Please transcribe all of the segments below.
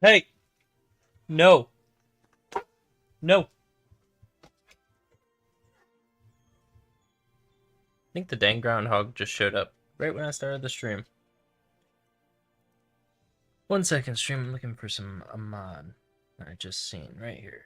Hey! No! No! I think the dang groundhog just showed up right when I started the stream. 1 second, stream. I'm looking for some a mod that I just seen right here.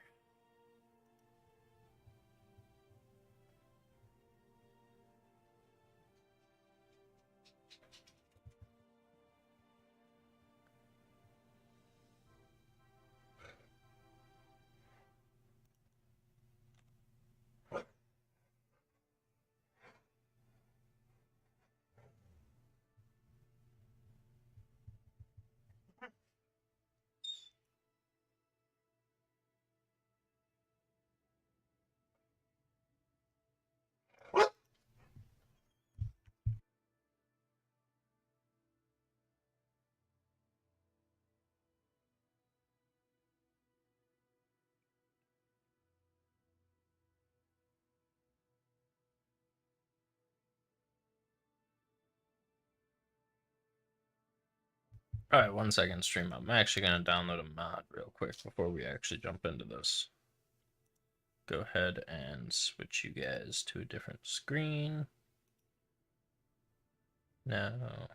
Alright, 1 second, stream. I'm actually going to download a mod real quick before we actually jump into this. Go ahead and switch you guys to a different screen. Now.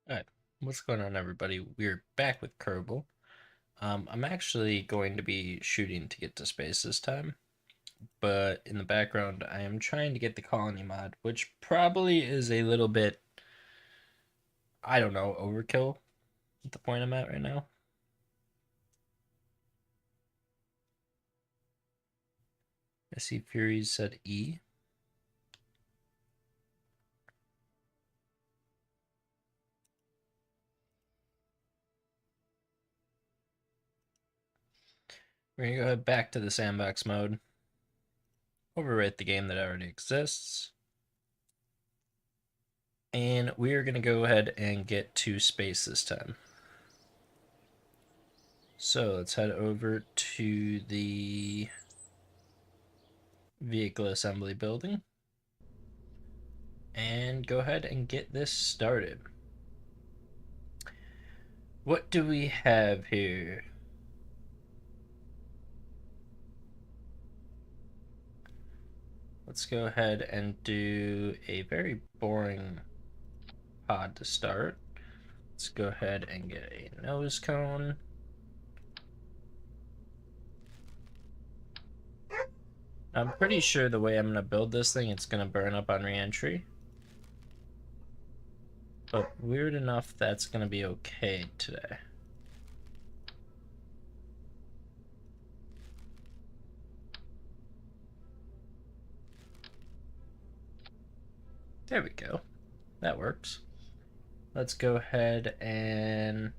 Alright, what's going on, everybody? We're back with Kerbal. I'm actually going to be shooting to get to space this time, but in the background, I am trying to get the colony mod, which probably is a little bit, I don't know, overkill at the point I'm at right now. I see Furies said E. We're gonna go ahead back to the sandbox mode, overwrite the game that already exists, and we are gonna go ahead and get to space this time. So let's head over to the vehicle assembly building and go ahead and get this started. What do we have here? Let's go ahead and do a very boring pod to start. Let's go ahead and get a nose cone. I'm pretty sure the way I'm going to build this thing, it's going to burn up on re-entry. But weird enough, that's going to be okay today. There we go. That works. Let's go ahead and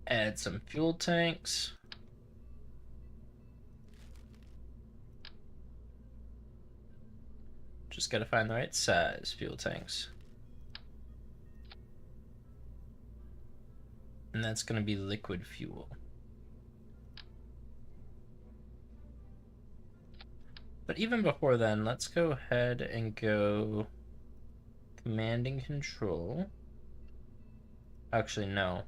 add some fuel tanks. Just gotta find the right size fuel tanks. And that's gonna be liquid fuel. But even before then, let's go ahead and go command and control. Actually, no.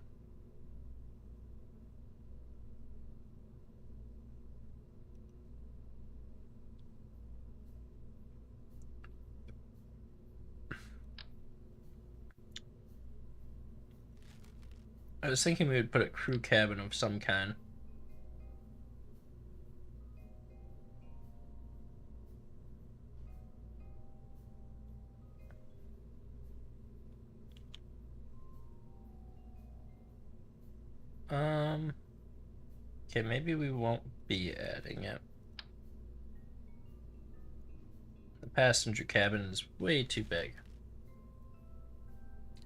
I was thinking we would put a crew cabin of some kind. Okay, maybe we won't be adding it. The passenger cabin is way too big.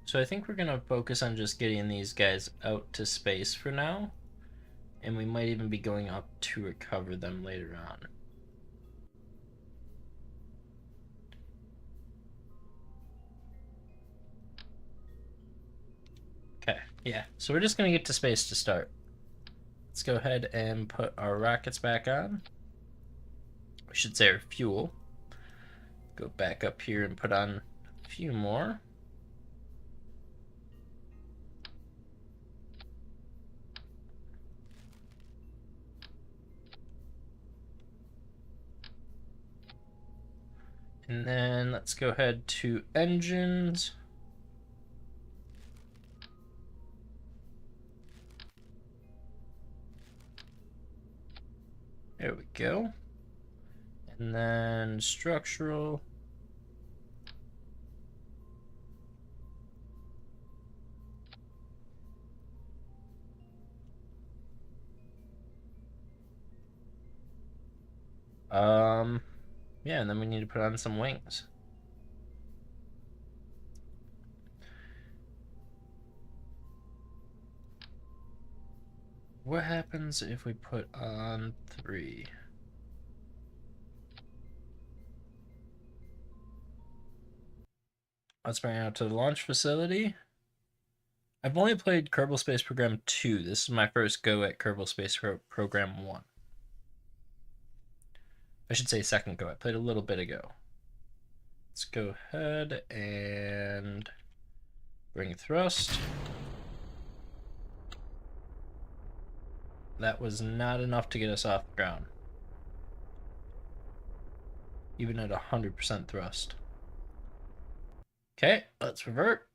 So I think we're gonna focus on just getting these guys out to space for now. And we might even be going up to recover them later on. Okay, yeah, so we're just gonna get to space to start. Let's go ahead and put our rockets back on. We should say our fuel. Go back up here and put on a few more. And then let's go ahead to engines. There we go. And then structural. Yeah, and then we need to put on some wings. What happens if we put on 3? Let's bring it out to the launch facility. I've only played Kerbal Space Program 2. This is my first go at Kerbal Space Program 1. I should say second go. I played a little bit ago. Let's go ahead and bring thrust. That was not enough to get us off the ground. Even at 100% thrust. Okay, let's revert.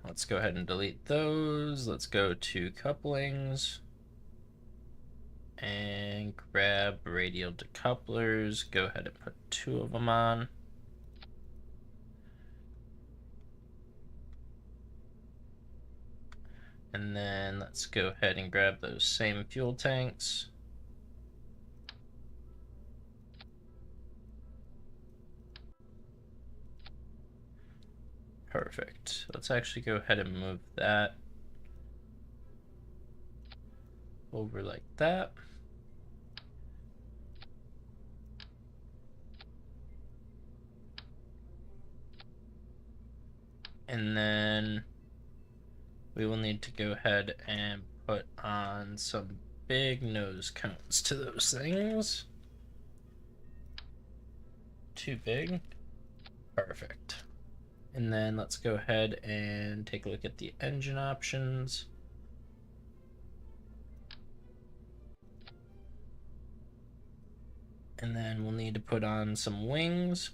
Let's go ahead and delete those. Let's go to couplings and grab radial decouplers. Go ahead and put 2 of them on. And then let's go ahead and grab those same fuel tanks. Perfect. Let's actually go ahead and move that over like that. And then we will need to go ahead and put on some big nose cones to those things. Too big. Perfect. And then let's go ahead and take a look at the engine options. And then we'll need to put on some wings.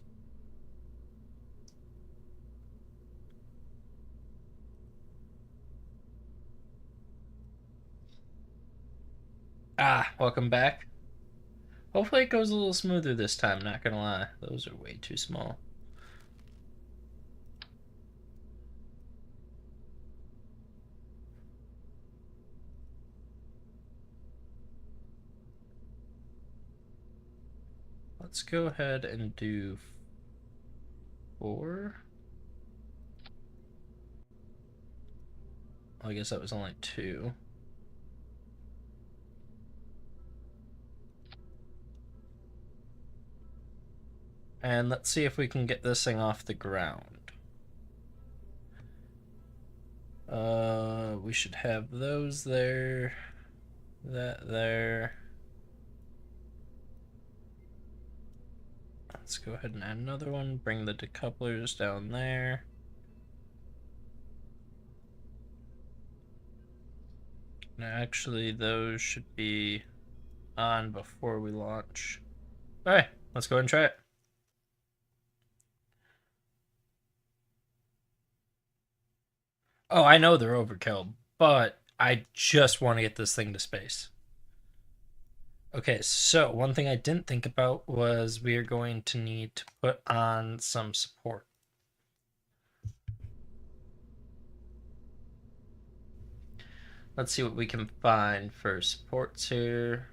Ah, welcome back. Hopefully it goes a little smoother this time, not gonna lie. Those are way too small. Let's go ahead and do 4. Well, I guess that was only 2. And let's see if we can get this thing off the ground. We should have those there, that there. Let's go ahead and add another one, bring the decouplers down there. Now, actually, those should be on before we launch. All right, let's go ahead and try it. Oh, I know they're overkill, but I just want to get this thing to space. Okay, so one thing I didn't think about was we are going to need to put on some support. Let's see what we can find for supports here.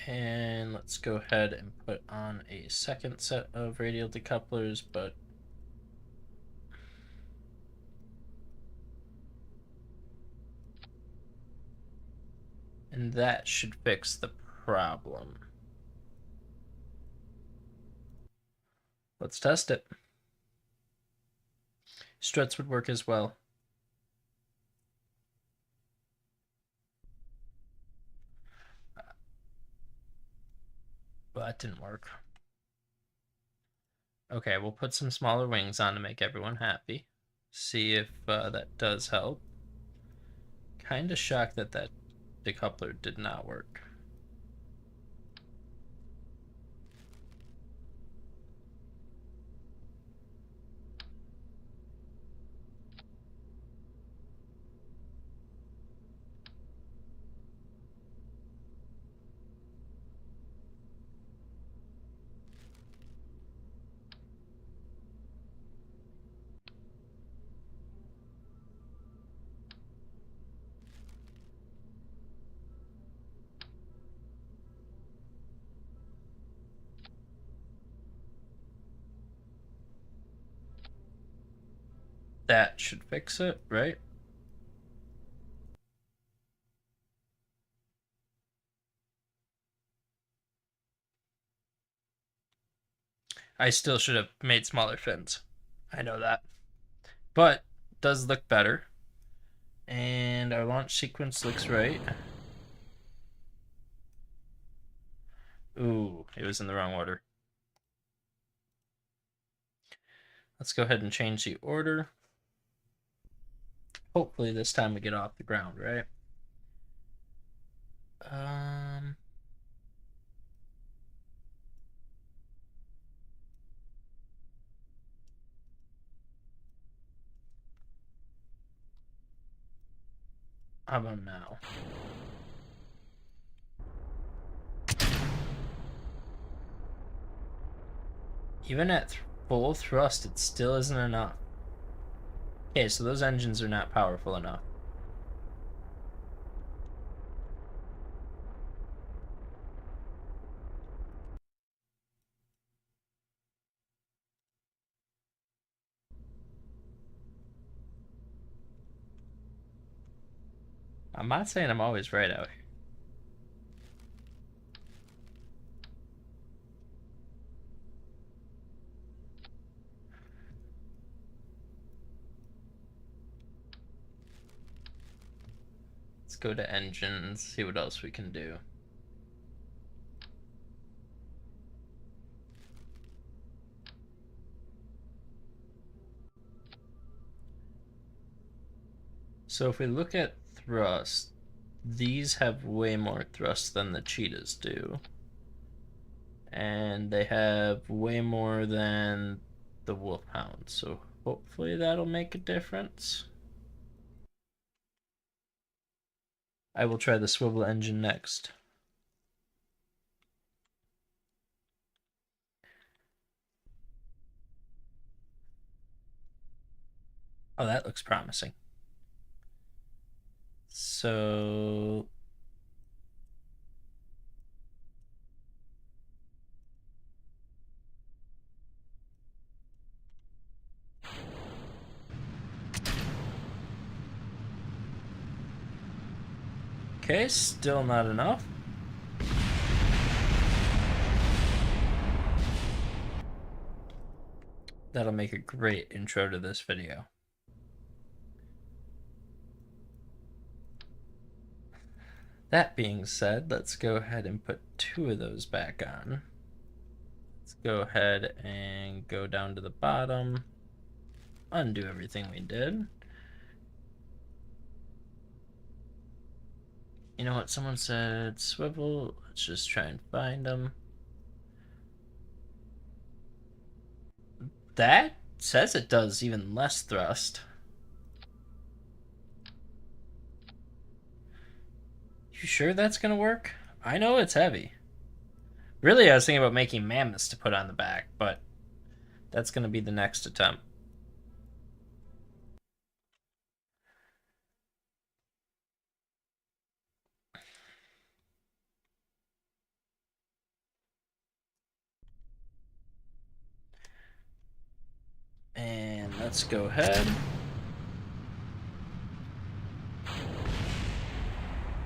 And let's go ahead and put on a second set of radial decouplers, but and that should fix the problem. Let's test it. Struts would work as well. But that didn't work. Okay, we'll put some smaller wings on to make everyone happy. See if that does help. Kind of shocked that that decoupler did not work. That should fix it, right? I still should have made smaller fins. I know that. But it does look better. And our launch sequence looks right. Ooh, it was in the wrong order. Let's go ahead and change the order. Hopefully this time we get off the ground, right? How about now? Even at full thrust, it still isn't enough. Okay, so those engines are not powerful enough. I'm not saying I'm always right out here. Let's go to engines, see what else we can do. So if we look at thrust, these have way more thrust than the cheetahs do. And they have way more than the wolfhounds, so hopefully that'll make a difference. I will try the swivel engine next. Oh, that looks promising. So okay, still not enough. That'll make a great intro to this video. That being said, let's go ahead and put 2 of those back on. Let's go ahead and go down to the bottom, undo everything we did. You know what, someone said swivel. Let's just try and find them. That says it does even less thrust. You sure that's gonna work? I know it's heavy. Really, I was thinking about making mammoths to put on the back, but that's gonna be the next attempt. And let's go ahead.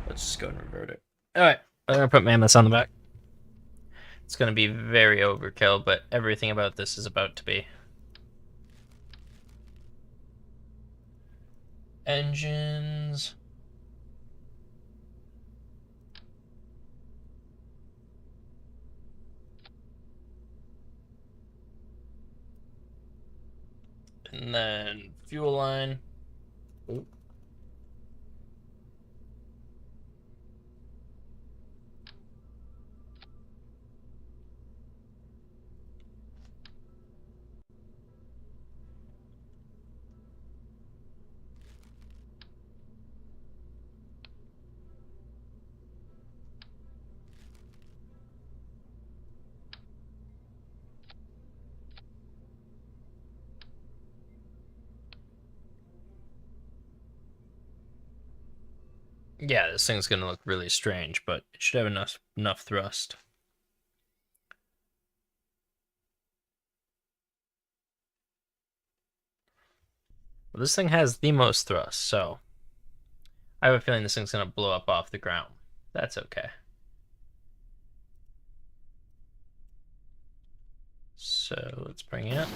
Let's just go and revert it. Alright, I'm gonna put mammoths on the back. It's gonna be very overkill, but everything about this is about to be. Engines. And then fuel line. Oop. Yeah, this thing's gonna look really strange, but it should have enough thrust. Well, this thing has the most thrust, so I have a feeling this thing's gonna blow up off the ground. That's okay. So let's bring it.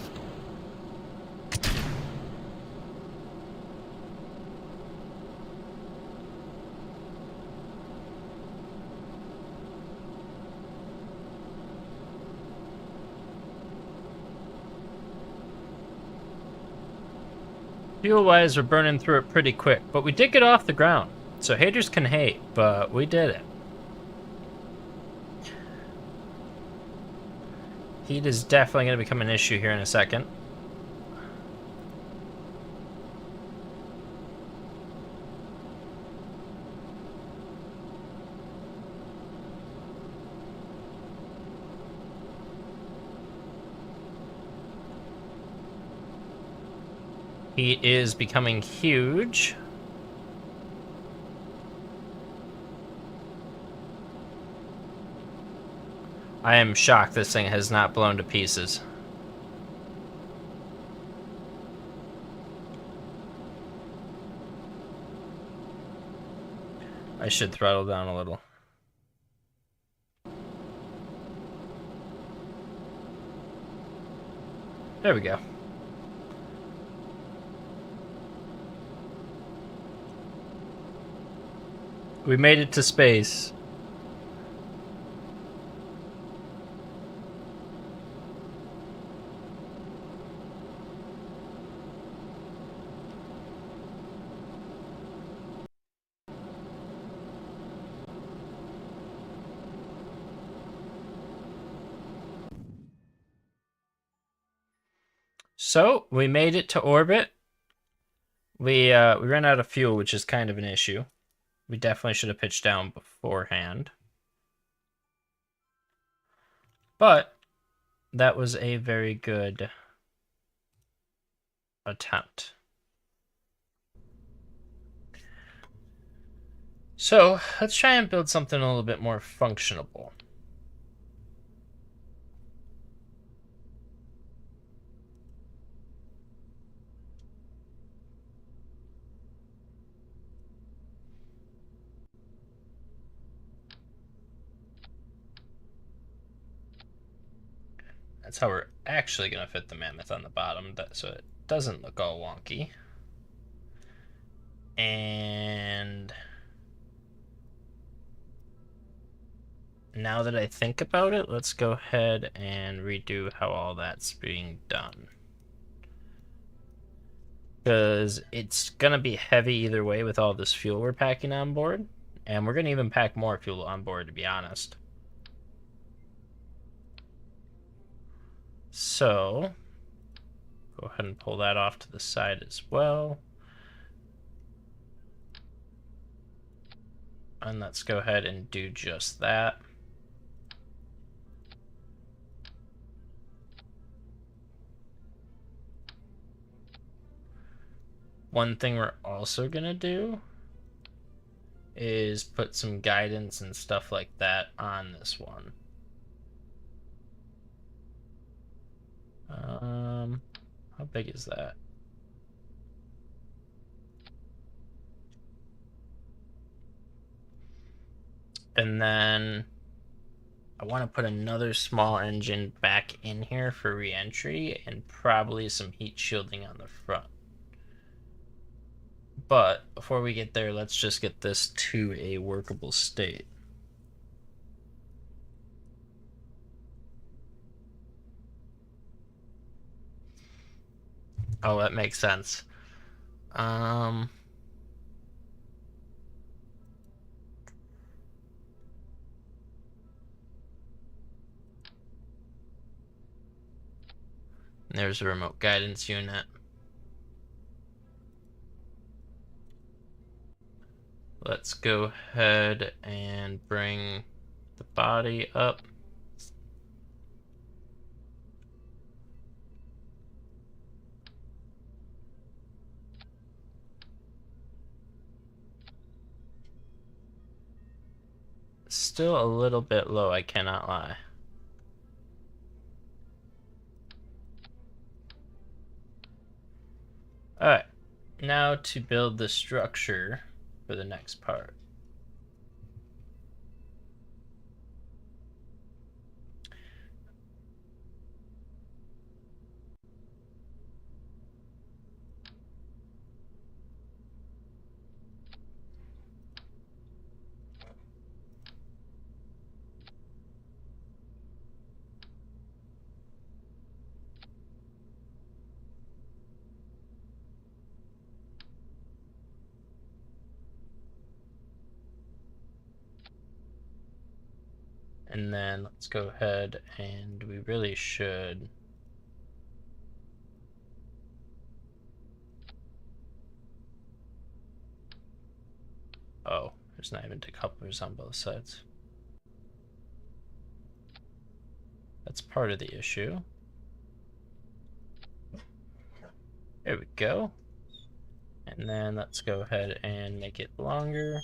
Fuel-wise, we're burning through it pretty quick, but we did get off the ground. So haters can hate, but we did it. Heat is definitely going to become an issue here in a second. Heat is becoming huge. I am shocked this thing has not blown to pieces. I should throttle down a little. There we go. We made it to space. So, we made it to orbit. We ran out of fuel, which is kind of an issue. We definitely should have pitched down beforehand. But that was a very good attempt. So, let's try and build something a little bit more functional. That's how we're actually going to fit the mammoth on the bottom, so it doesn't look all wonky. And now that I think about it, let's go ahead and redo how all that's being done. Because it's going to be heavy either way with all this fuel we're packing on board. And we're going to even pack more fuel on board, to be honest. So, go ahead and pull that off to the side as well. And let's go ahead and do just that. One thing we're also going to do is put some guidance and stuff like that on this one. How big is that? And then I want to put another small engine back in here for re-entry and probably some heat shielding on the front. But before we get there, let's just get this to a workable state. Oh, that makes sense. There's a remote guidance unit. Let's go ahead and bring the body up. Still a little bit low, I cannot lie. Alright, now to build the structure for the next part. And then let's go ahead and we really should... Oh, there's not even decouplers on both sides. That's part of the issue. There we go. And then let's go ahead and make it longer.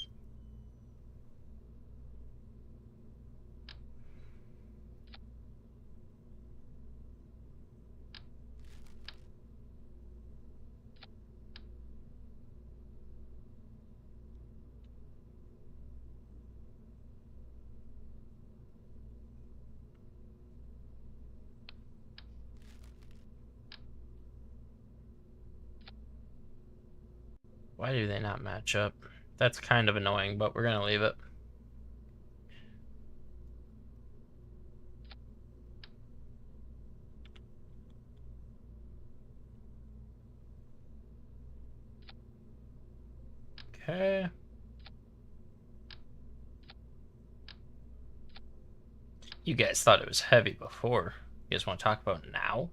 Why do they not match up? That's kind of annoying, but we're gonna leave it. Okay. You guys thought it was heavy before. You guys want to talk about now?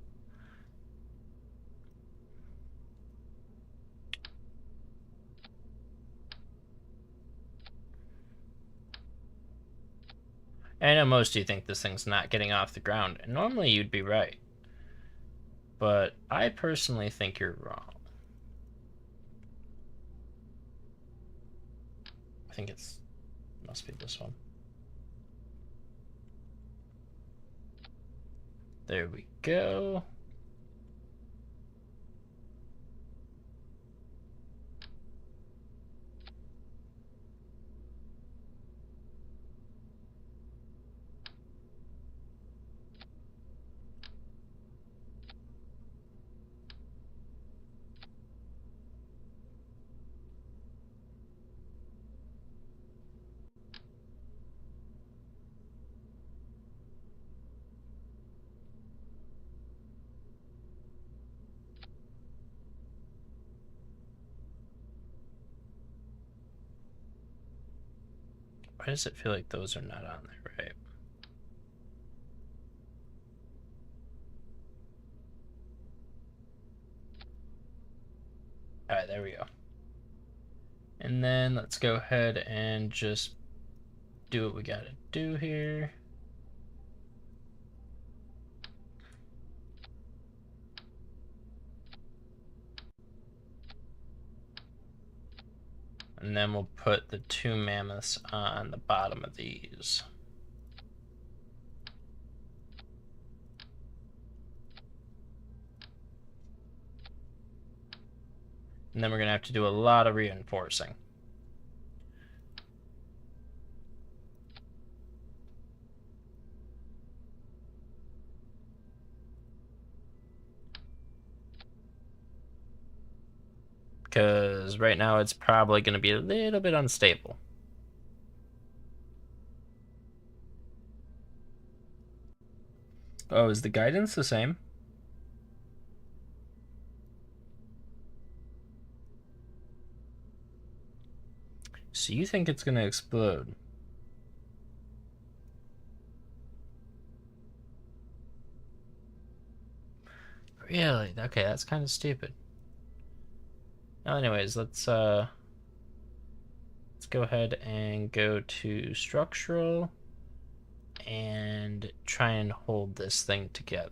I know most of you think this thing's not getting off the ground, and normally you'd be right. But I personally think you're wrong. I think must be this one. There we go. Why does it feel like those are not on there, right? Alright, there we go. And then let's go ahead and just do what we gotta do here. And then we'll put the two mammoths on the bottom of these. And then we're gonna have to do a lot of reinforcing. Because right now it's probably going to be a little bit unstable. Oh, is the guidance the same? So you think it's going to explode? Really? Okay, that's kind of stupid. Well, anyways, let's go ahead and go to structural and try and hold this thing together.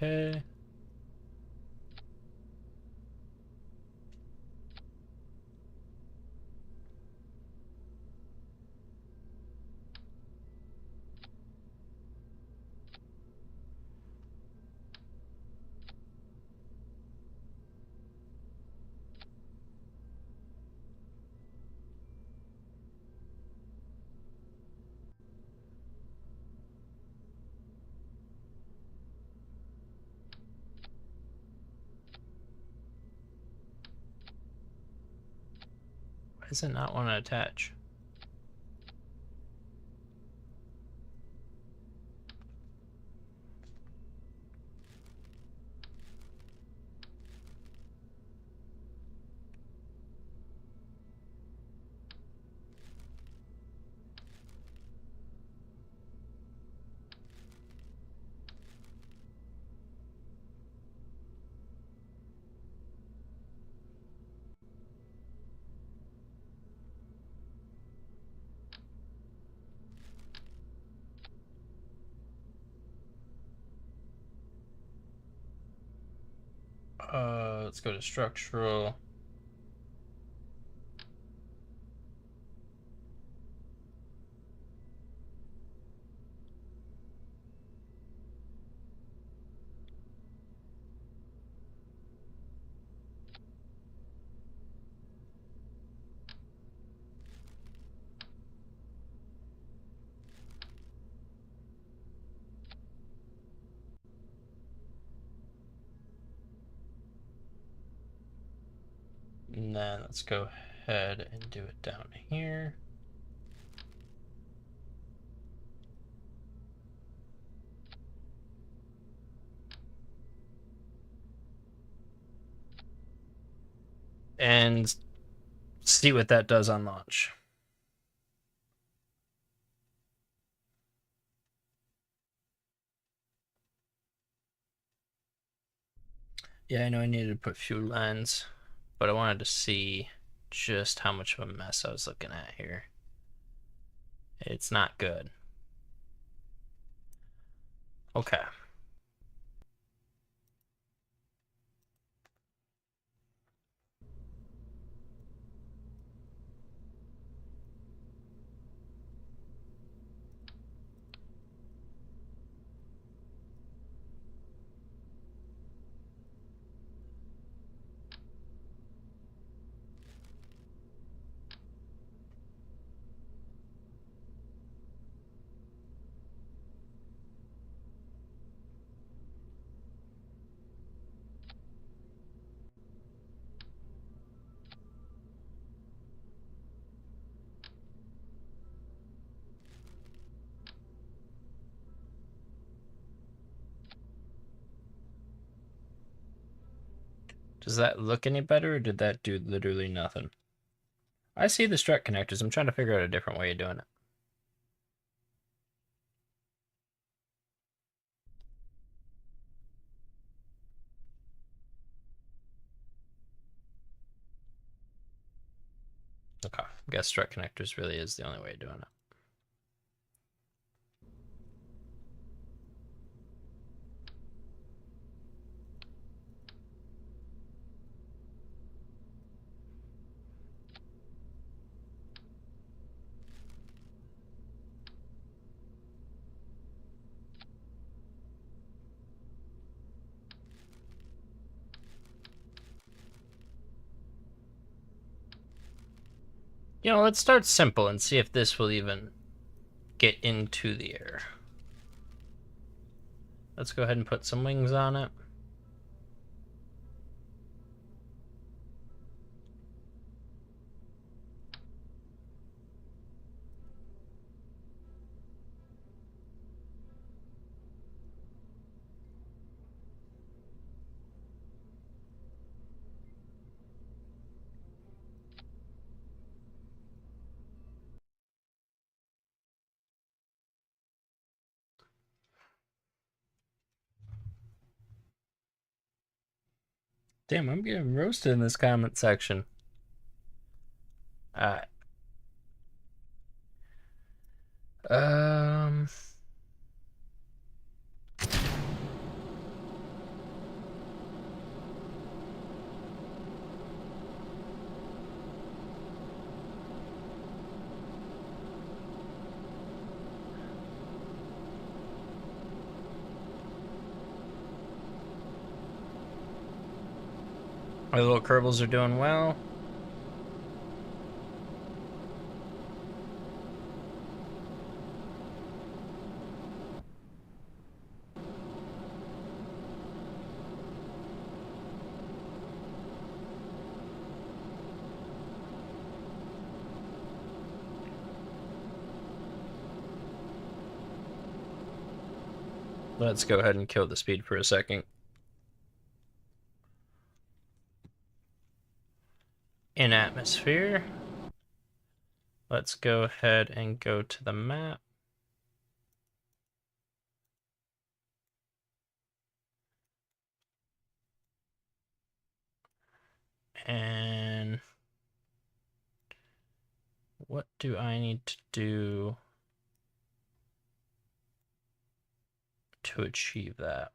Okay. does it not want to attach? Let's go to structural. And then let's go ahead and do it down here. And see what that does on launch. Yeah, I know I needed to put fuel lines, but I wanted to see just how much of a mess I was looking at here. It's not good. Okay. Does that look any better, or did that do literally nothing? I see the strut connectors. I'm trying to figure out a different way of doing it. Okay, I guess strut connectors really is the only way of doing it. You know, let's start simple and see if this will even get into the air. Let's go ahead and put some wings on it. Damn, I'm getting roasted in this comment section. Alright. My little Kerbals are doing well. Let's go ahead and kill the speed for a second. In atmosphere, let's go ahead and go to the map. And what do I need to do to achieve that?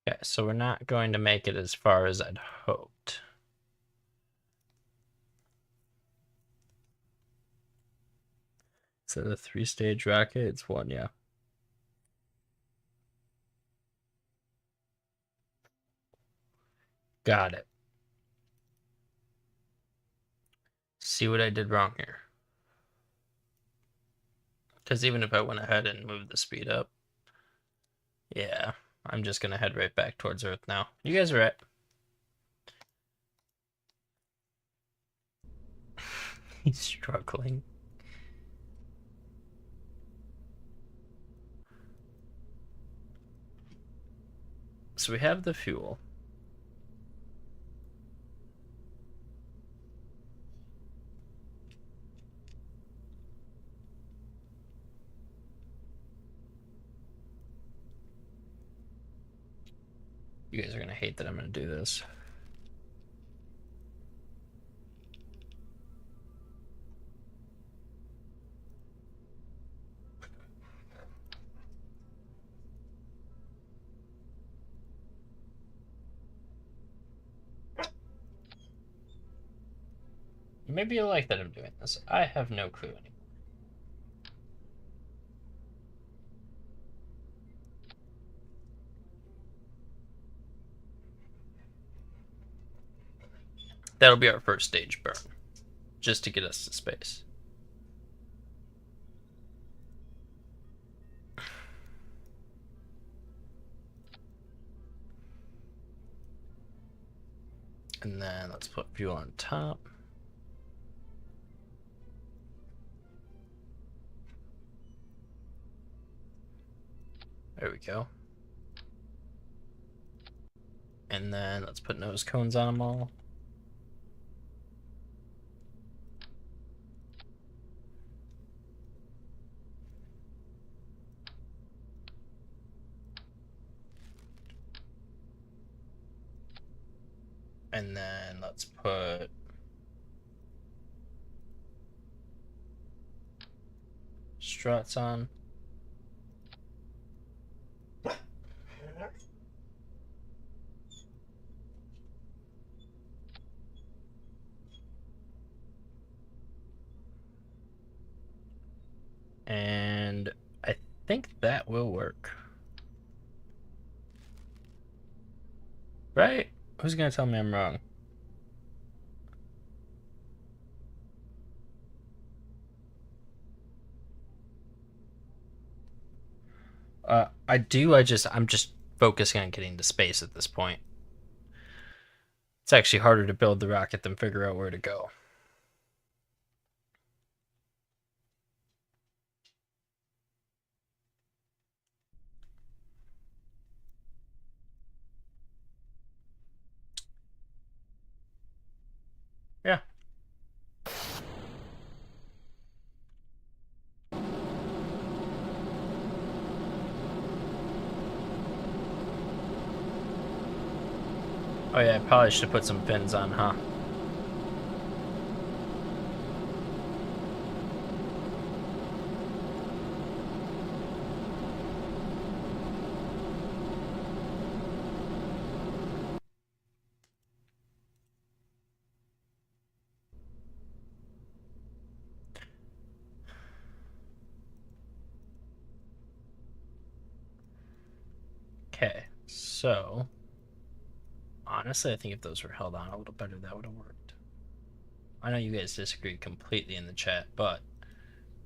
Okay, so we're not going to make it as far as I'd hoped. Is it a 3-stage rocket? It's one, yeah. Got it. See what I did wrong here. Because even if I went ahead and moved the speed up, yeah, I'm just going to head right back towards Earth now. You guys are right. He's struggling. So we have the fuel. You guys are going to hate that I'm going to do this. Maybe you like that I'm doing this. I have no clue anymore. That'll be our first stage burn, just to get us to space. And then let's put fuel on top. There we go. And then let's put nose cones on them all. And then let's put struts on. And I think that will work. Right? Who's gonna tell me I'm wrong? I'm just focusing on getting to space at this point. It's actually harder to build the rocket than figure out where to go. Yeah. Oh yeah, I probably should put some fins on, huh? Okay, so honestly, I think if those were held on a little better, that would have worked. I know you guys disagree completely in the chat, but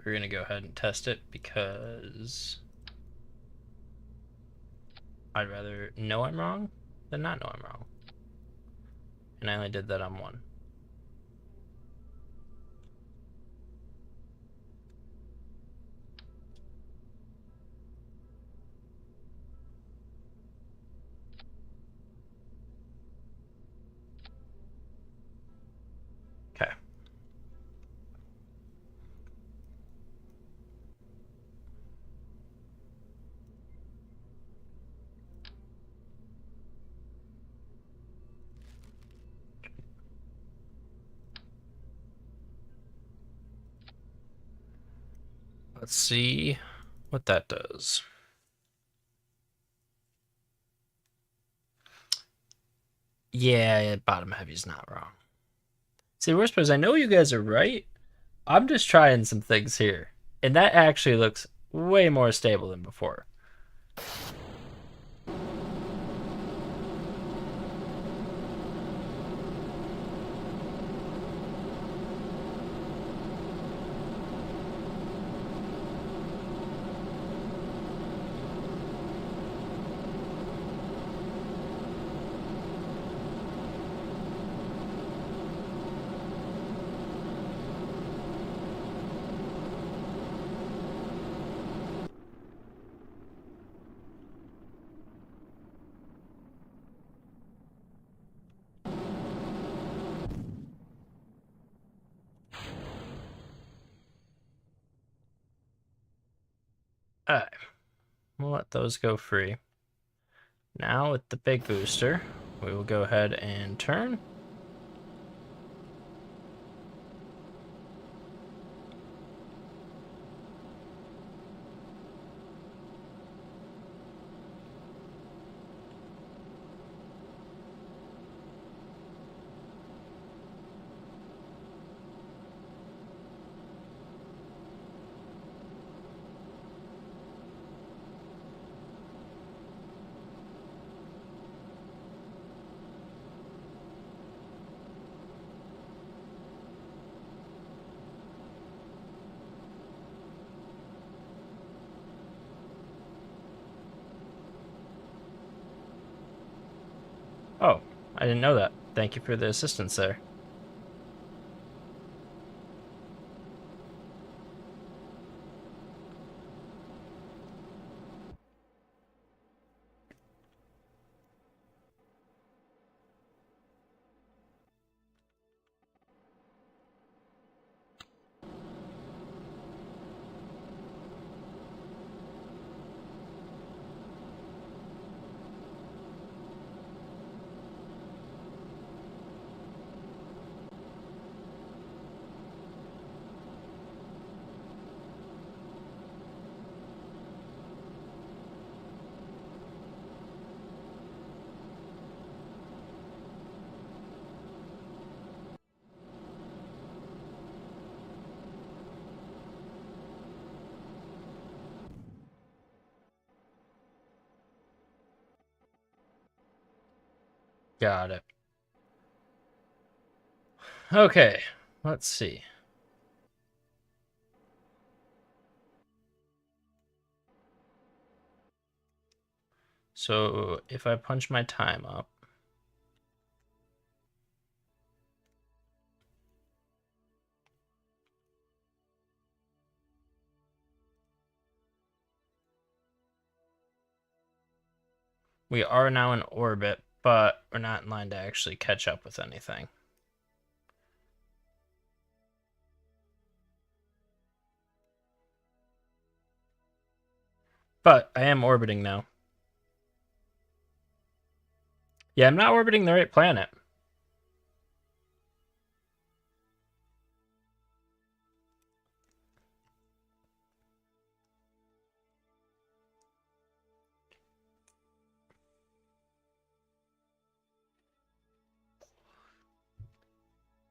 we're gonna go ahead and test it because I'd rather know I'm wrong than not know I'm wrong. And I only did that on one. Okay. Let's see what that does. Yeah, bottom heavy's not wrong. See, the worst part is I know you guys are right. I'm just trying some things here. And that actually looks way more stable than before. Alright, we'll let those go free. Now with the big booster, we will go ahead and turn. Oh, I didn't know that. Thank you for the assistance there. Got it. Okay, let's see. So if I punch my time up, we are now in orbit, but we're not in line to actually catch up with anything. But I am orbiting now. Yeah, I'm not orbiting the right planet.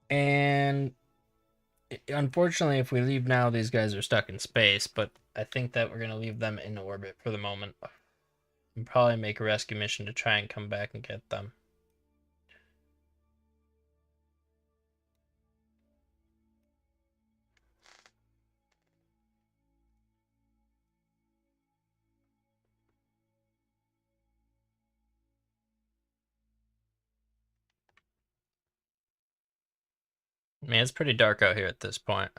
And unfortunately, if we leave now, these guys are stuck in space, but I think that we're going to leave them in orbit for the moment. And probably make a rescue mission to try and come back and get them. I mean, it's pretty dark out here at this point.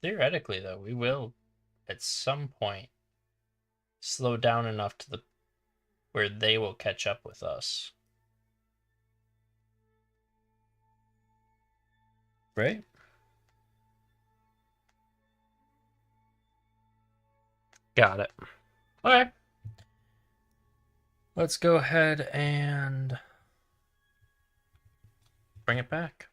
Theoretically, though, we will, at some point, slow down enough to the where they will catch up with us. Right? Got it. Okay. Let's go ahead and bring it back.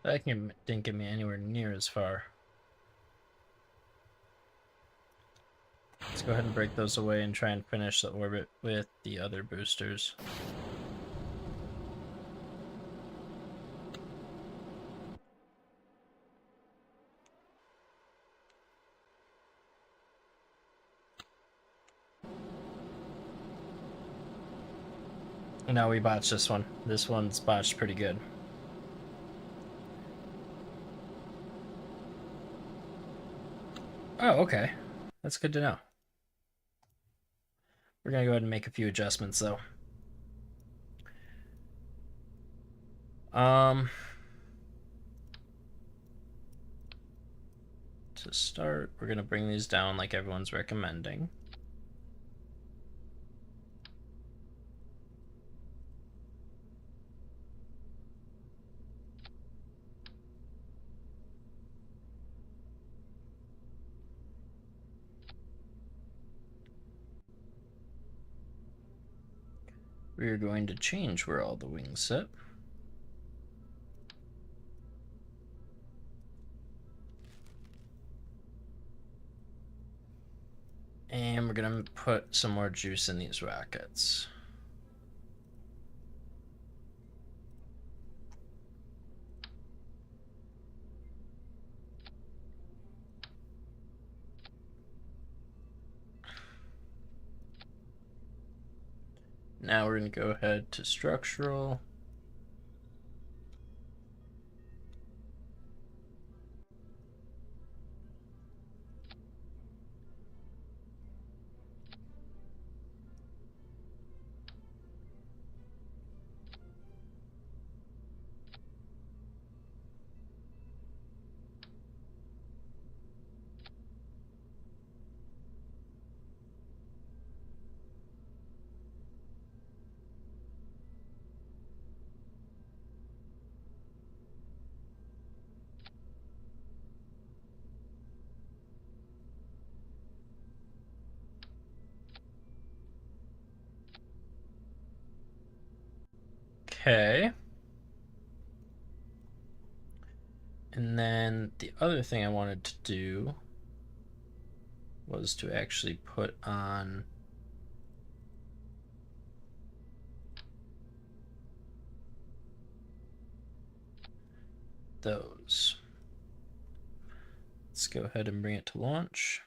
That didn't get me anywhere near as far. Let's go ahead and break those away and try and finish the orbit with the other boosters. No, we botched this one. This one's botched pretty good. Oh, okay. That's good to know. We're gonna go ahead and make a few adjustments, though. To start, we're gonna bring these down like everyone's recommending. We're going to change where all the wings sit. And we're gonna put some more juice in these rockets. Now we're gonna go ahead to structural. Okay. And then the other thing I wanted to do was to actually put on those. Let's go ahead and bring it to launch.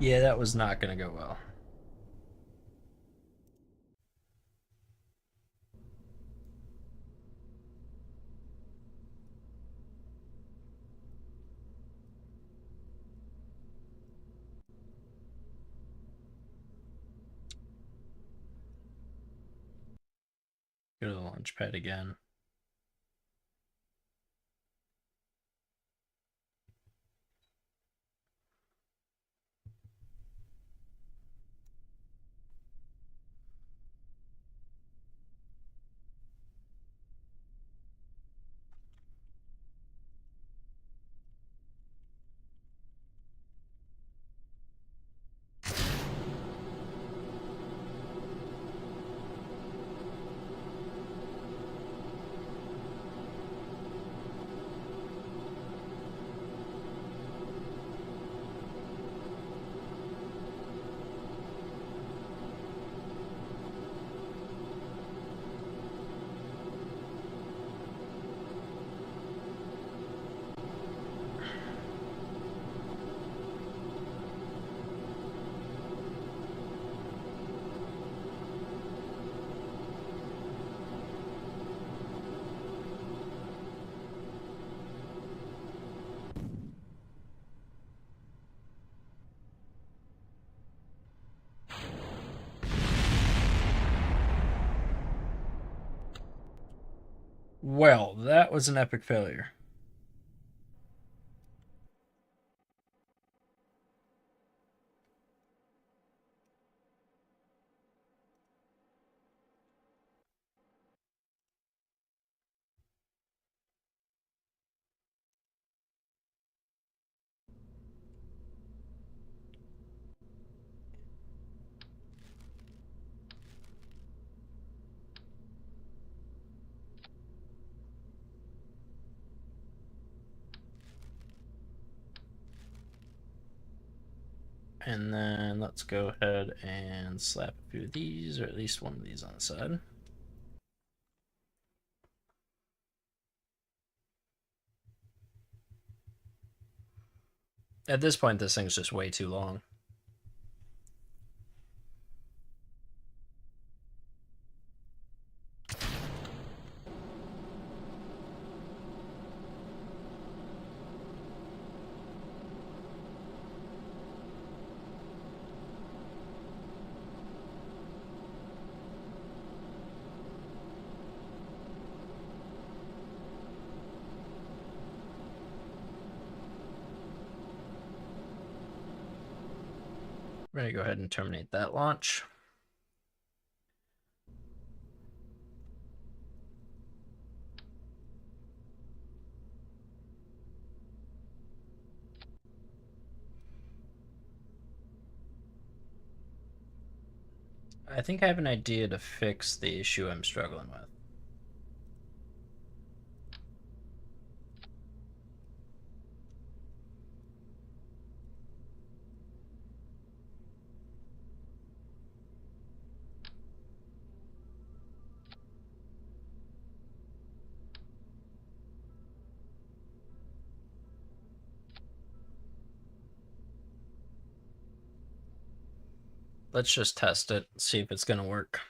Yeah, that was not going to go well. Go to the launch pad again. Well, that was an epic failure. And then let's go ahead and slap a few of these, or at least one of these on the side. At this point, this thing's just way too long. We're going to go ahead and terminate that launch. I think I have an idea to fix the issue I'm struggling with. Let's just test it, see if it's going to work.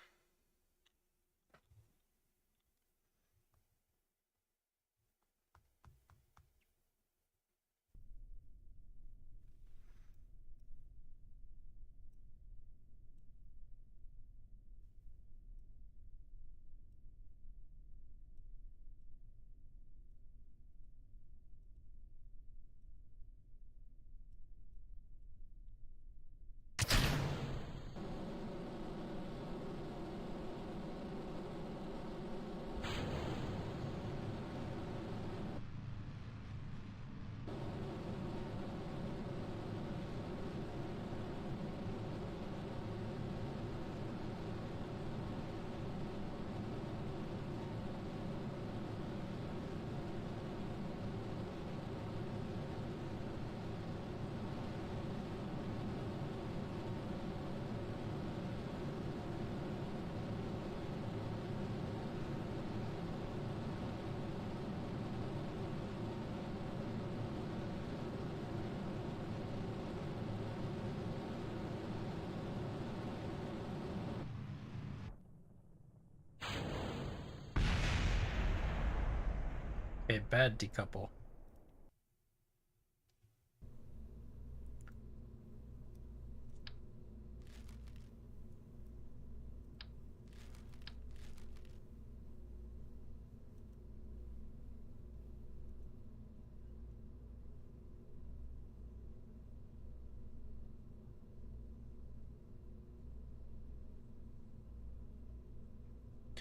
Okay, bad decouple.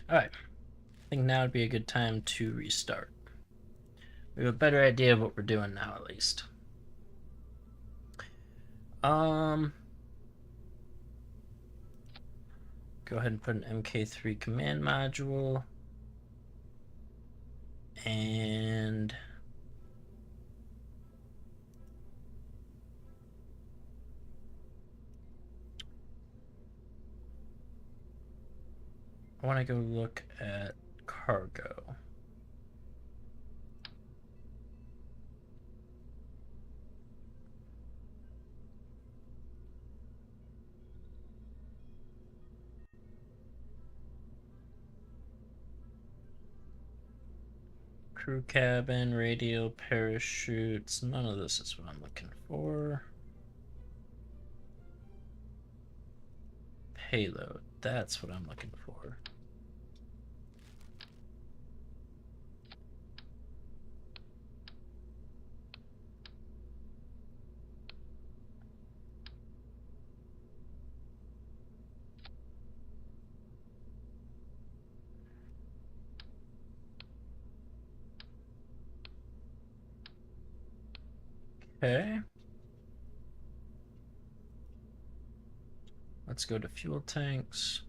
Alright, I think now would be a good time to restart. We have a better idea of what we're doing now, at least. Go ahead and put an MK3 command module. And I want to go look at cargo. Crew cabin, radio, parachutes. None of this is what I'm looking for. Payload. That's what I'm looking for. Okay. Let's go to fuel tanks.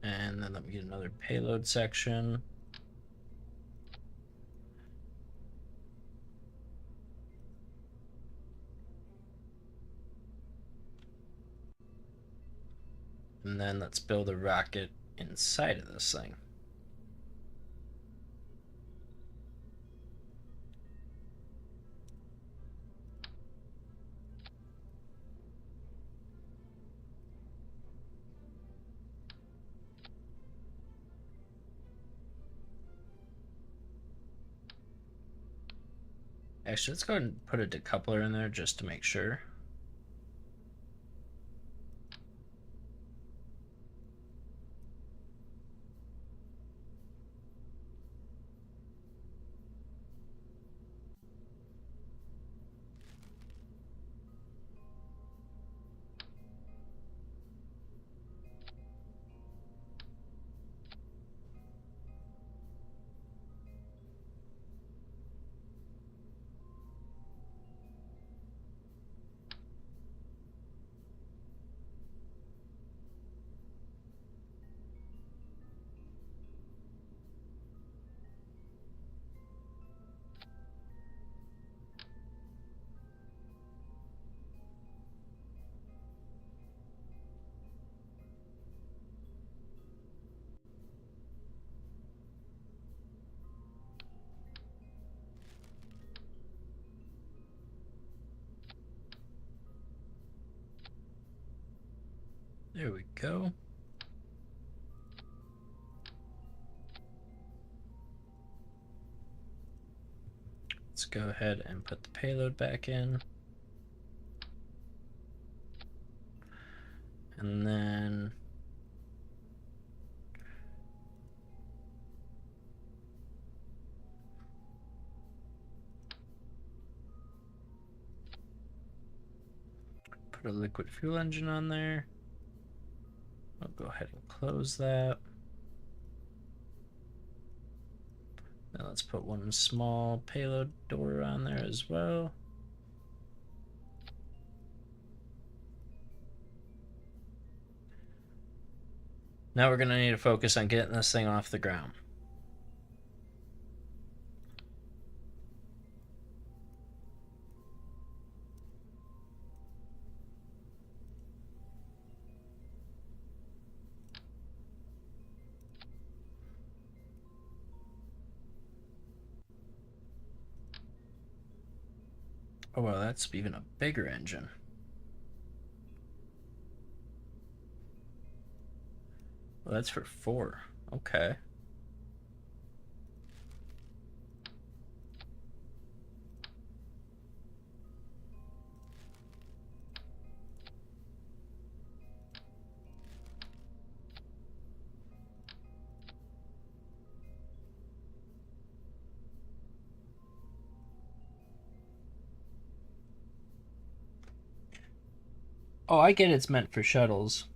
And then let me get another payload section. And then let's build a rocket inside of this thing. Actually, let's go ahead and put a decoupler in there just to make sure. There we go. Let's go ahead and put the payload back in. And then put a liquid fuel engine on there. I'll go ahead and close that. Now let's put one small payload door on there as well. Now we're going to need to focus on getting this thing off the ground. Oh, well, that's even a bigger engine. Well, that's for 4. Okay. Oh, I get it's meant for shuttles.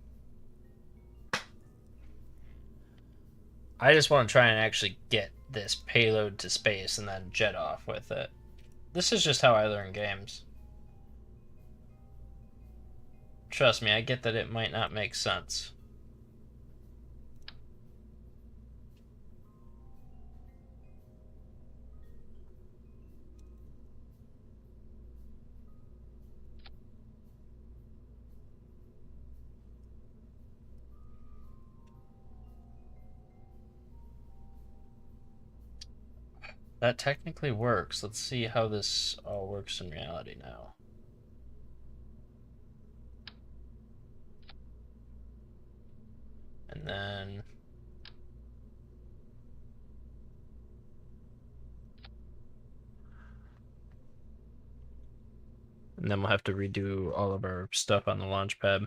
I just want to try and actually get this payload to space and then jet off with it. This is just how I learn games. Trust me, I get that it might not make sense. That technically works. Let's see how this all works in reality now. And then we'll have to redo all of our stuff on the launch pad.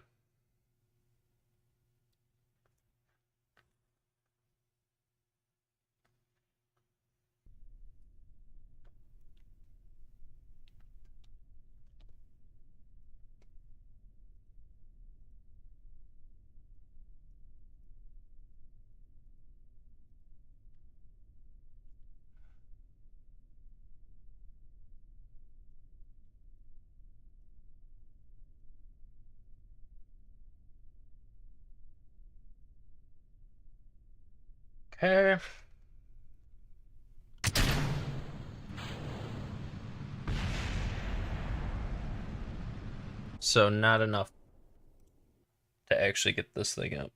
Okay. So not enough to actually get this thing up.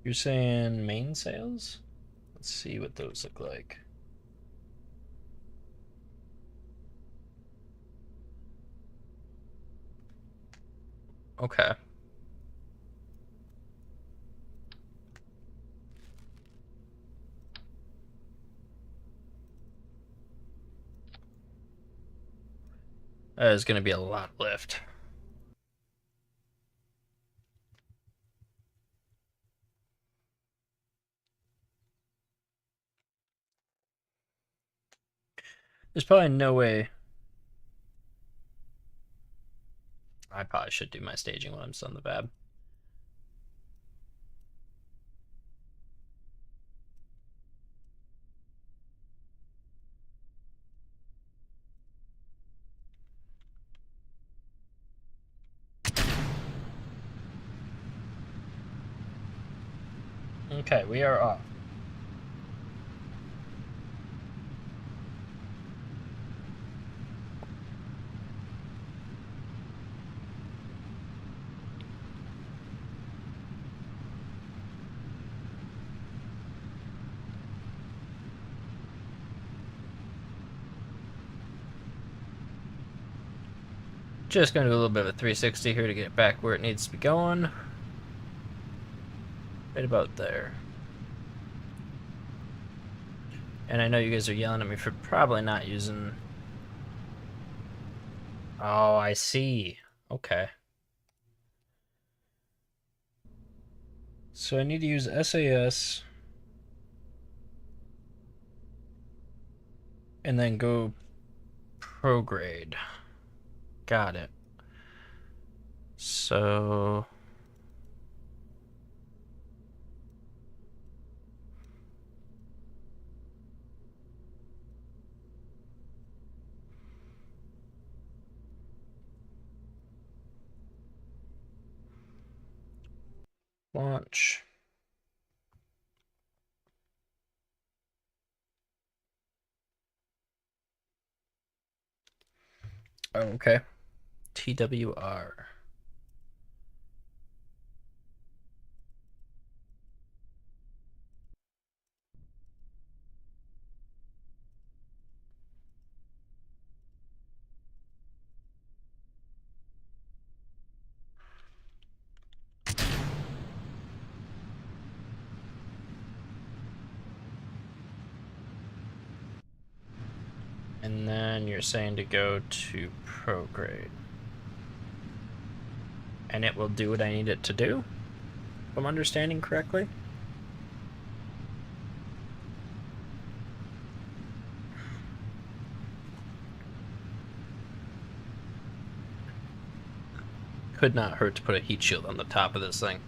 You're saying main sails? Let's see what those look like. Okay. That is going to be a lot of lift. There's probably no way. I probably should do my staging when I'm still in the fab. Okay, we are off. Just going to do a little bit of a 360 here to get it back where it needs to be going. Right about there. And I know you guys are yelling at me for probably not using... Oh, I see. Okay. So I need to use SAS and then go prograde. Got it. So launch. Oh, okay. TWR. And then you're saying to go to prograde. And it will do what I need it to do? If I'm understanding correctly? Could not hurt to put a heat shield on the top of this thing.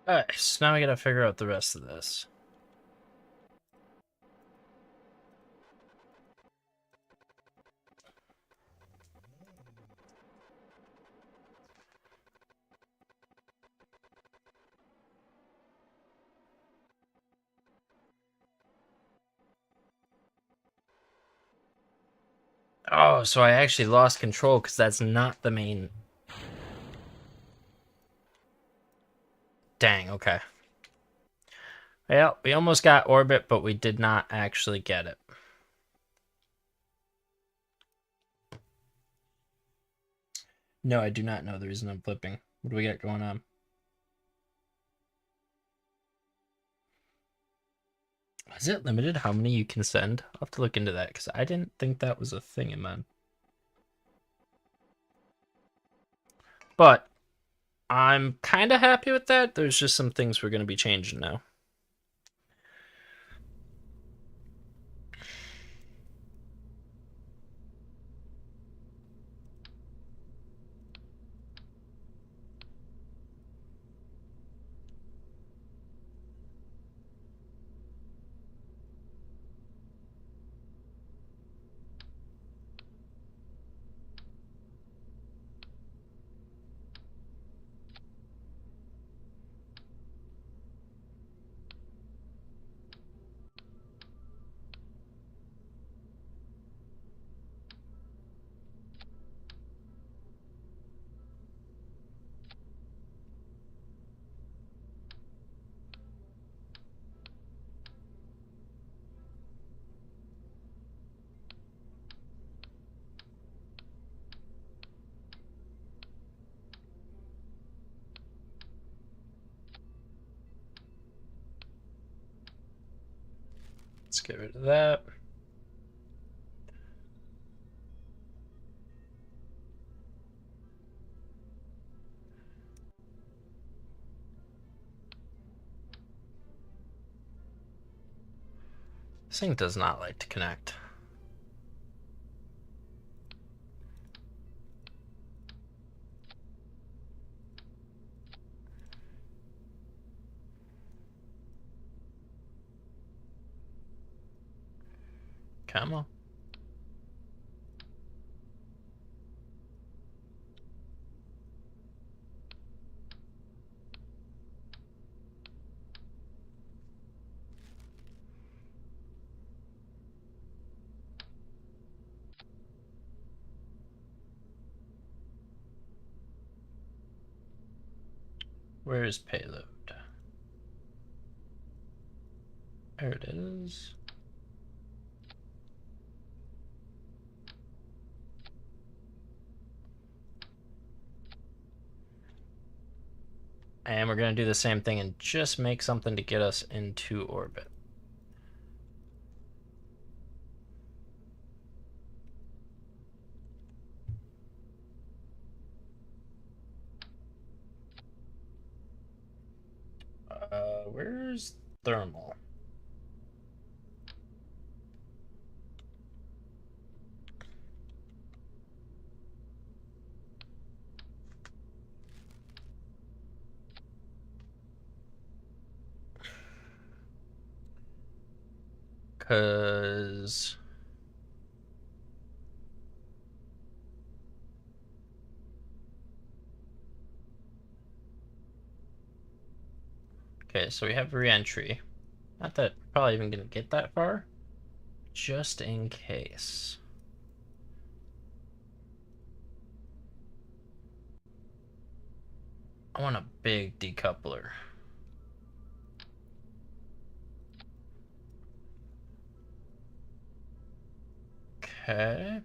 Alright, so now we gotta figure out the rest of this. Oh, so I actually lost control because that's not the main... Dang, okay. Well, we almost got orbit, but we did not actually get it. No, I do not know the reason I'm flipping. What do we got going on? Is it limited how many you can send? I'll have to look into that because I didn't think that was a thing in mine. But I'm kind of happy with that. There's just some things we're going to be changing now. Let's get rid of that. This thing does not like to connect. Come on. Where is payload? There it is. And we're going to do the same thing and just make something to get us into orbit. Where's thermal? Because okay, so we have re-entry. Not that we're probably even going to get that far. Just in case. I want a big decoupler. Okay.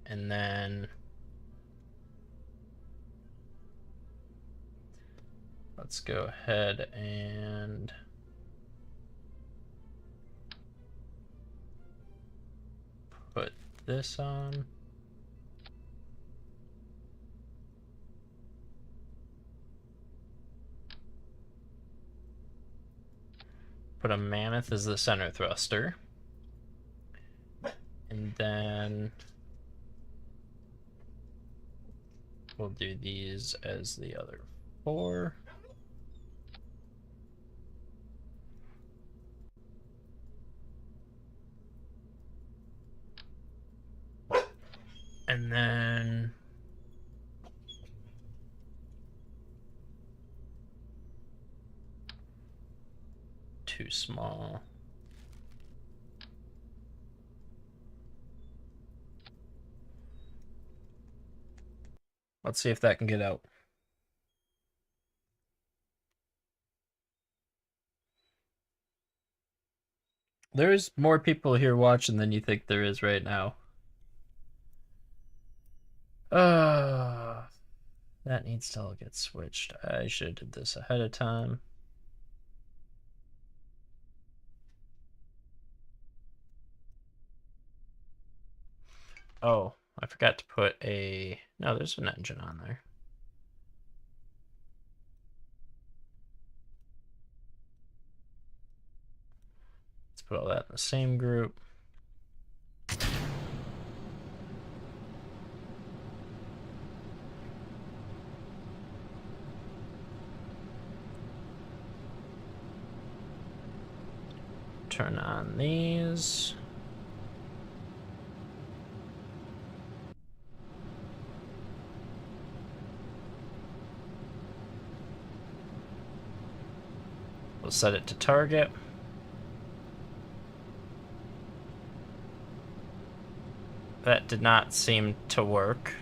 And then let's go ahead and put this on. Put a mammoth as the center thruster. And then we'll do these as the other 4. And then too small. Let's see if that can get out. There's more people here watching than you think there is right now. That needs to all get switched. I should have did this ahead of time. Oh, I forgot to put a... No, there's an engine on there. Let's put all that in the same group. Turn on these. We'll set it to target. That did not seem to work.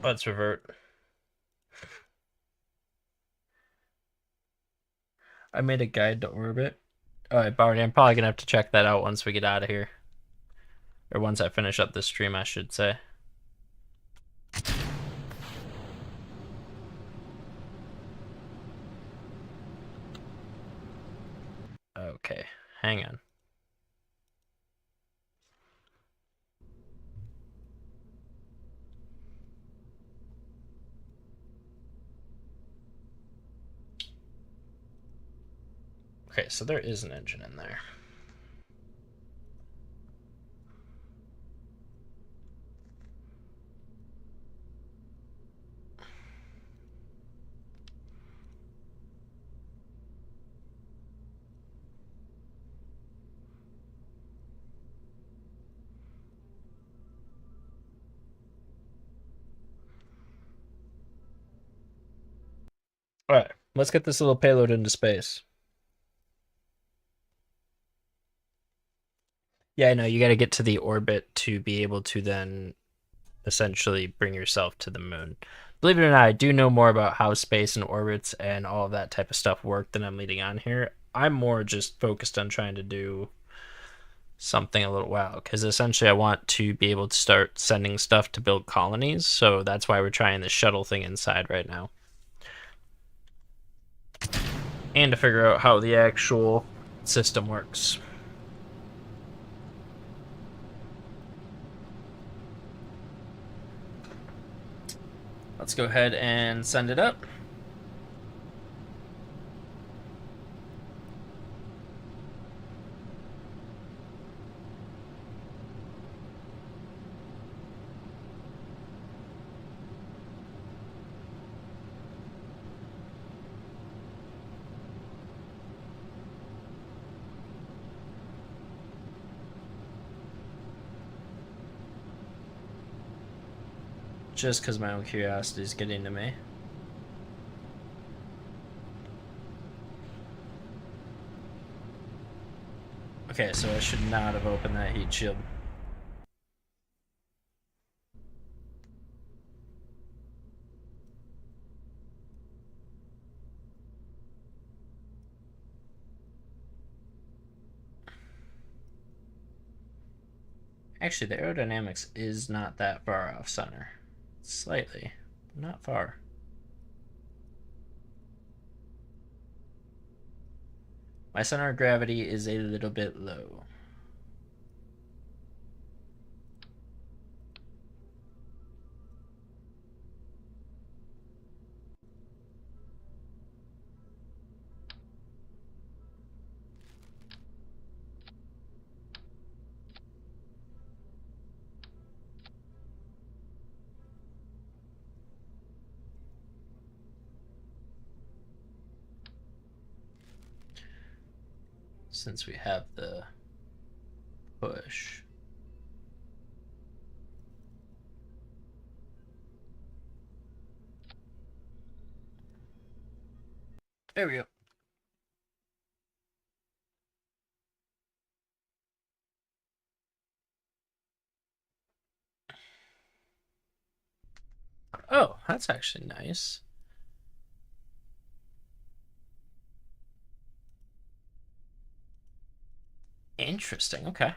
Let's revert. I made a guide to orbit. Alright, Barney, I'm probably gonna have to check that out once we get out of here. Or once I finish up this stream, I should say. Okay, hang on. Okay, so there is an engine in there. Let's get this little payload into space. Yeah, I know. You got to get to the orbit to be able to then essentially bring yourself to the moon. Believe it or not, I do know more about how space and orbits and all of that type of stuff work than I'm leading on here. I'm more just focused on trying to do something a little wow, because essentially I want to be able to start sending stuff to build colonies, so that's why we're trying the shuttle thing inside right now. And to figure out how the actual system works. Let's go ahead and send it up. Just because my own curiosity is getting to me. Okay, so I should not have opened that heat shield. Actually, the aerodynamics is not that far off center. Slightly, not far. My center of gravity is a little bit low. Since we have the push. There we go. Oh, that's actually nice. Interesting, okay.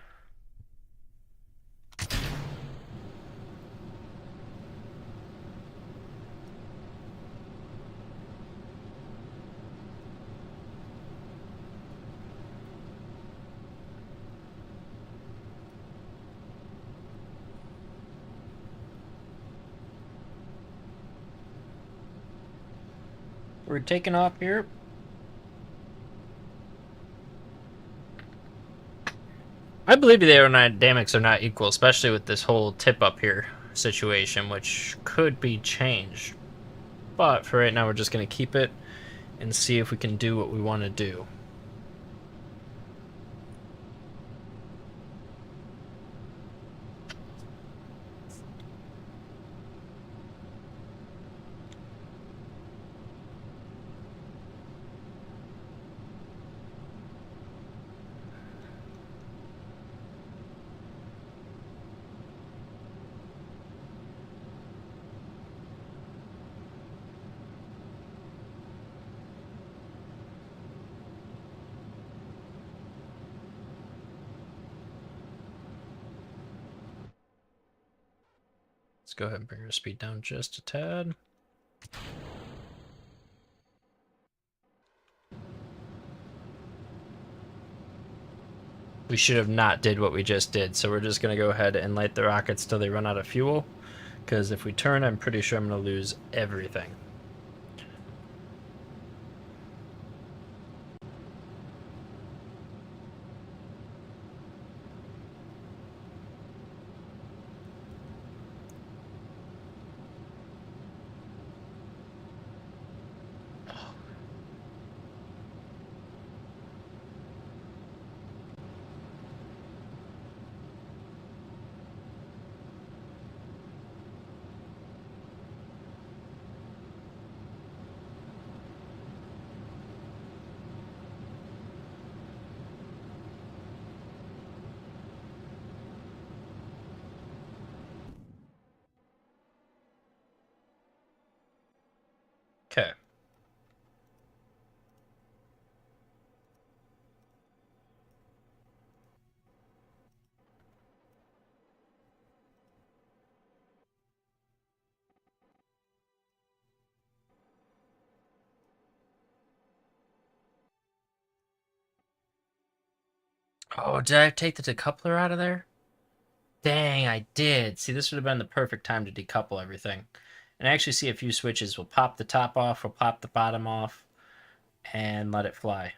We're taking off here. I believe the aerodynamics are not equal, especially with this whole tip up here situation, which could be changed. But for right now, we're just going to keep it and see if we can do what we want to do. Let's go ahead and bring our speed down just a tad. We should have not did what we just did, so we're just going to go ahead and light the rockets till they run out of fuel, because if we turn, I'm pretty sure I'm going to lose everything. Oh, did I take the decoupler out of there? Dang, I did. See, this would have been the perfect time to decouple everything. And I actually see a few switches. We'll pop the top off, we'll pop the bottom off, and let it fly.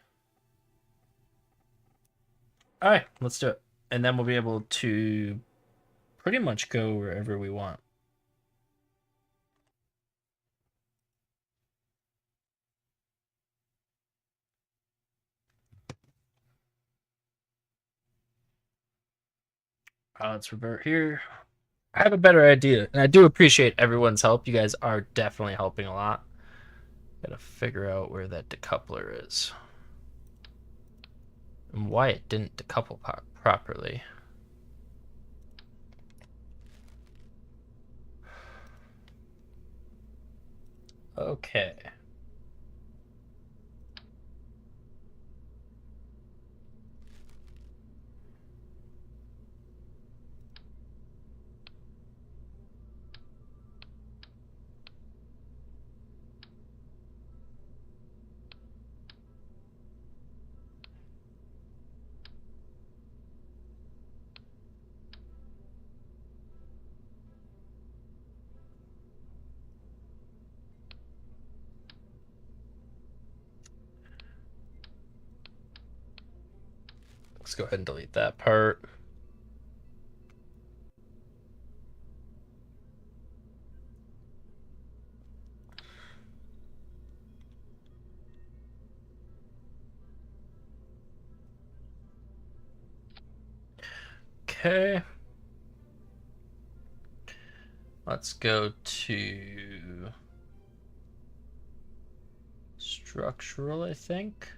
All right, let's do it. And then we'll be able to pretty much go wherever we want. Let's revert here. I have a better idea, and I do appreciate everyone's help. You guys are definitely helping a lot. Gotta figure out where that decoupler is and why it didn't decouple properly. Okay. Let's go ahead and delete that part. Okay. Let's go to structural, I think.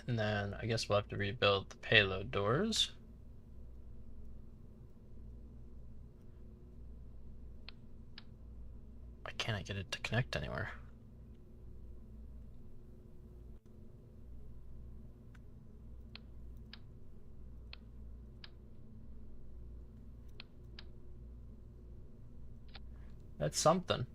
And then I guess we'll have to rebuild the payload doors. Why can't I get it to connect anywhere? That's something.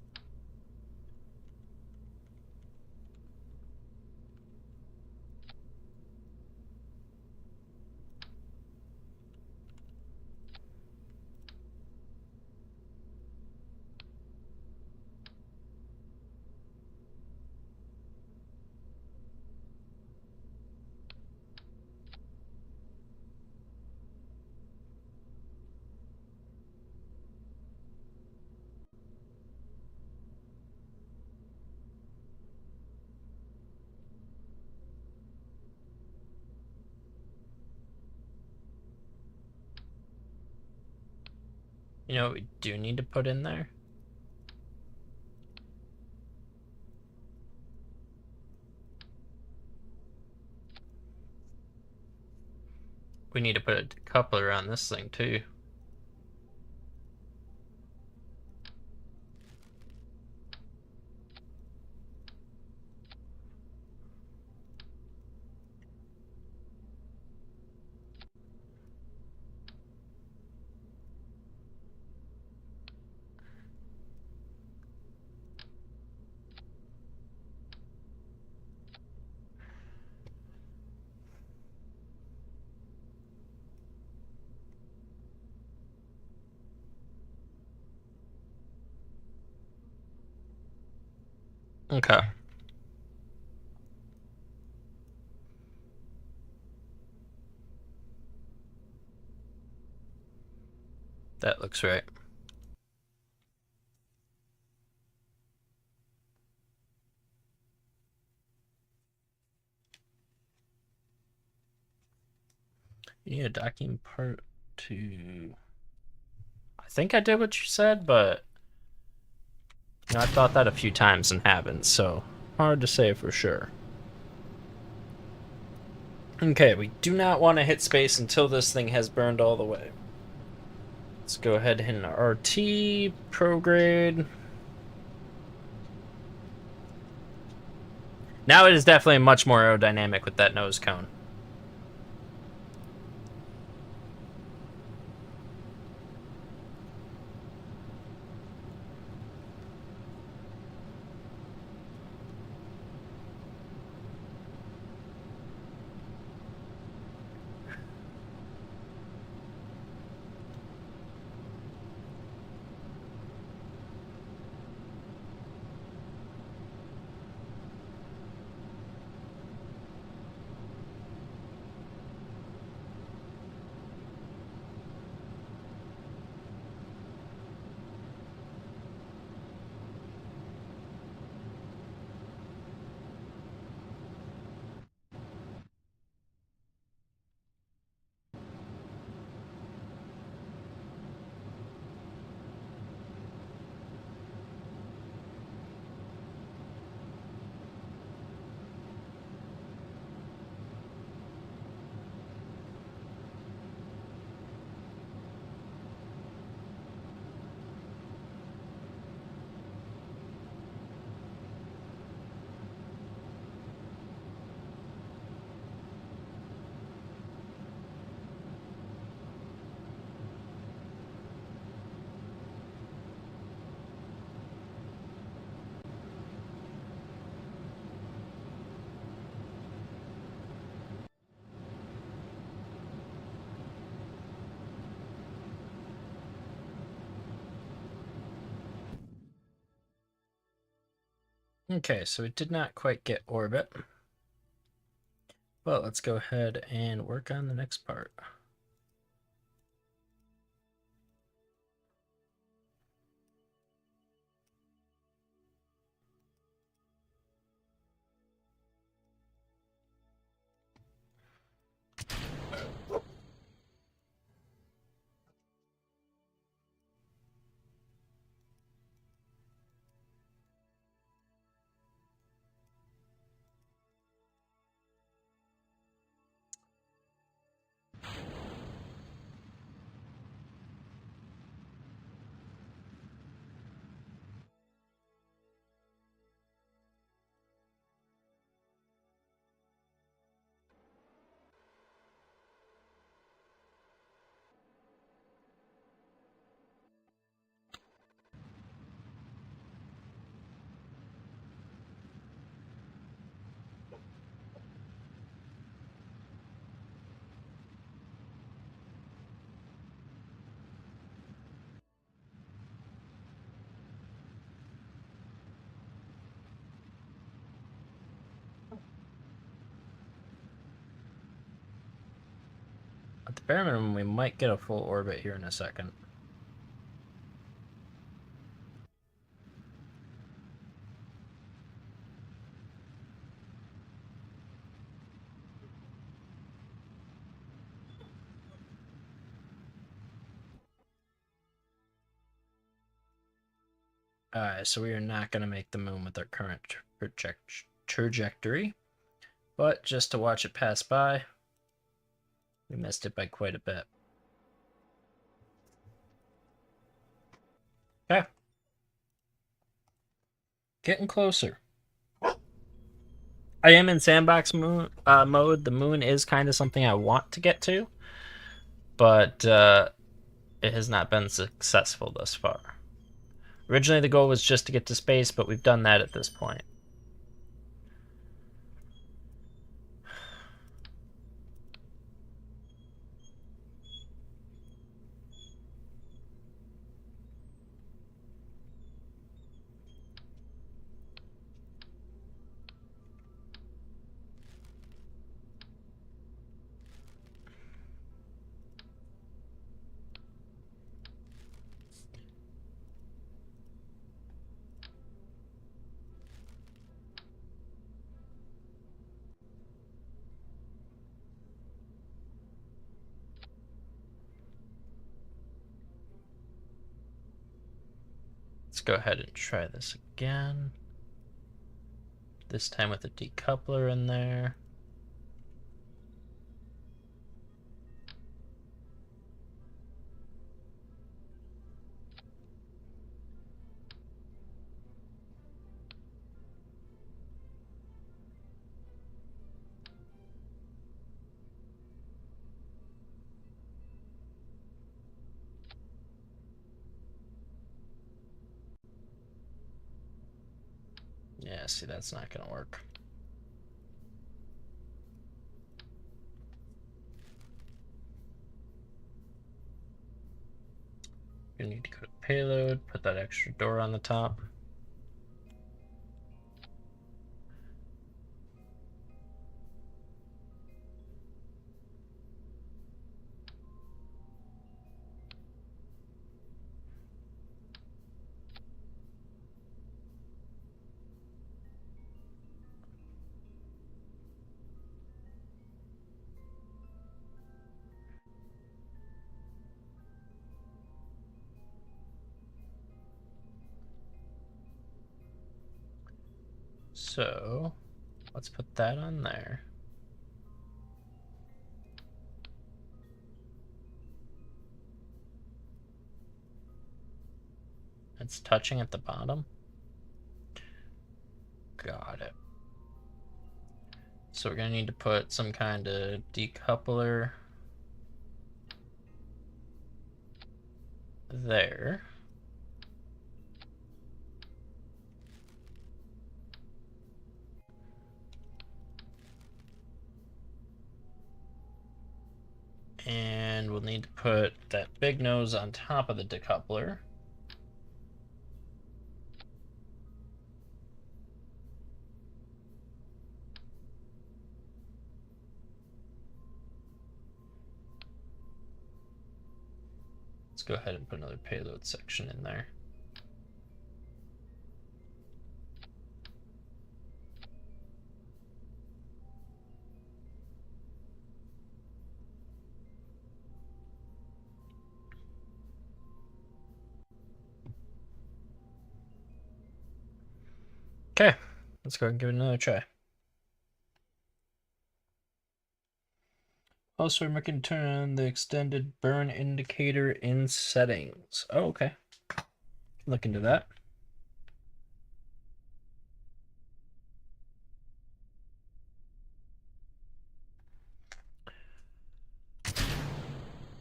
You know what we do need to put in there? We need to put a decoupler on this thing too. Okay. That looks right. You need a docking part to... I think I did what you said, but I've thought that a few times and haven't, so hard to say for sure. Okay, we do not want to hit space until this thing has burned all the way. Let's go ahead and hit an RT, prograde. Now it is definitely much more aerodynamic with that nose cone. Okay, so it did not quite get orbit. But let's go ahead and work on the next part. At the bare minimum, we might get a full orbit here in a second. Alright, so we are not going to make the moon with our current trajectory, but just to watch it pass by, we missed it by quite a bit. Okay. Getting closer. I am in sandbox mode. The moon is kind of something I want to get to, but it has not been successful thus far. Originally, the goal was just to get to space, but we've done that at this point. go ahead and try this again. This time with a decoupler in there. Yeah, see, that's not gonna work. You need to go to payload, put that extra door on the top. So let's put that on there. It's touching at the bottom. Got it. So we're gonna need to put some kind of decoupler there. And we'll need to put that big nose on top of the decoupler. Let's go ahead and put another payload section in there. Okay, let's go ahead and give it another try. Also, we can turn on the extended burn indicator in settings. Oh, okay. Look into that.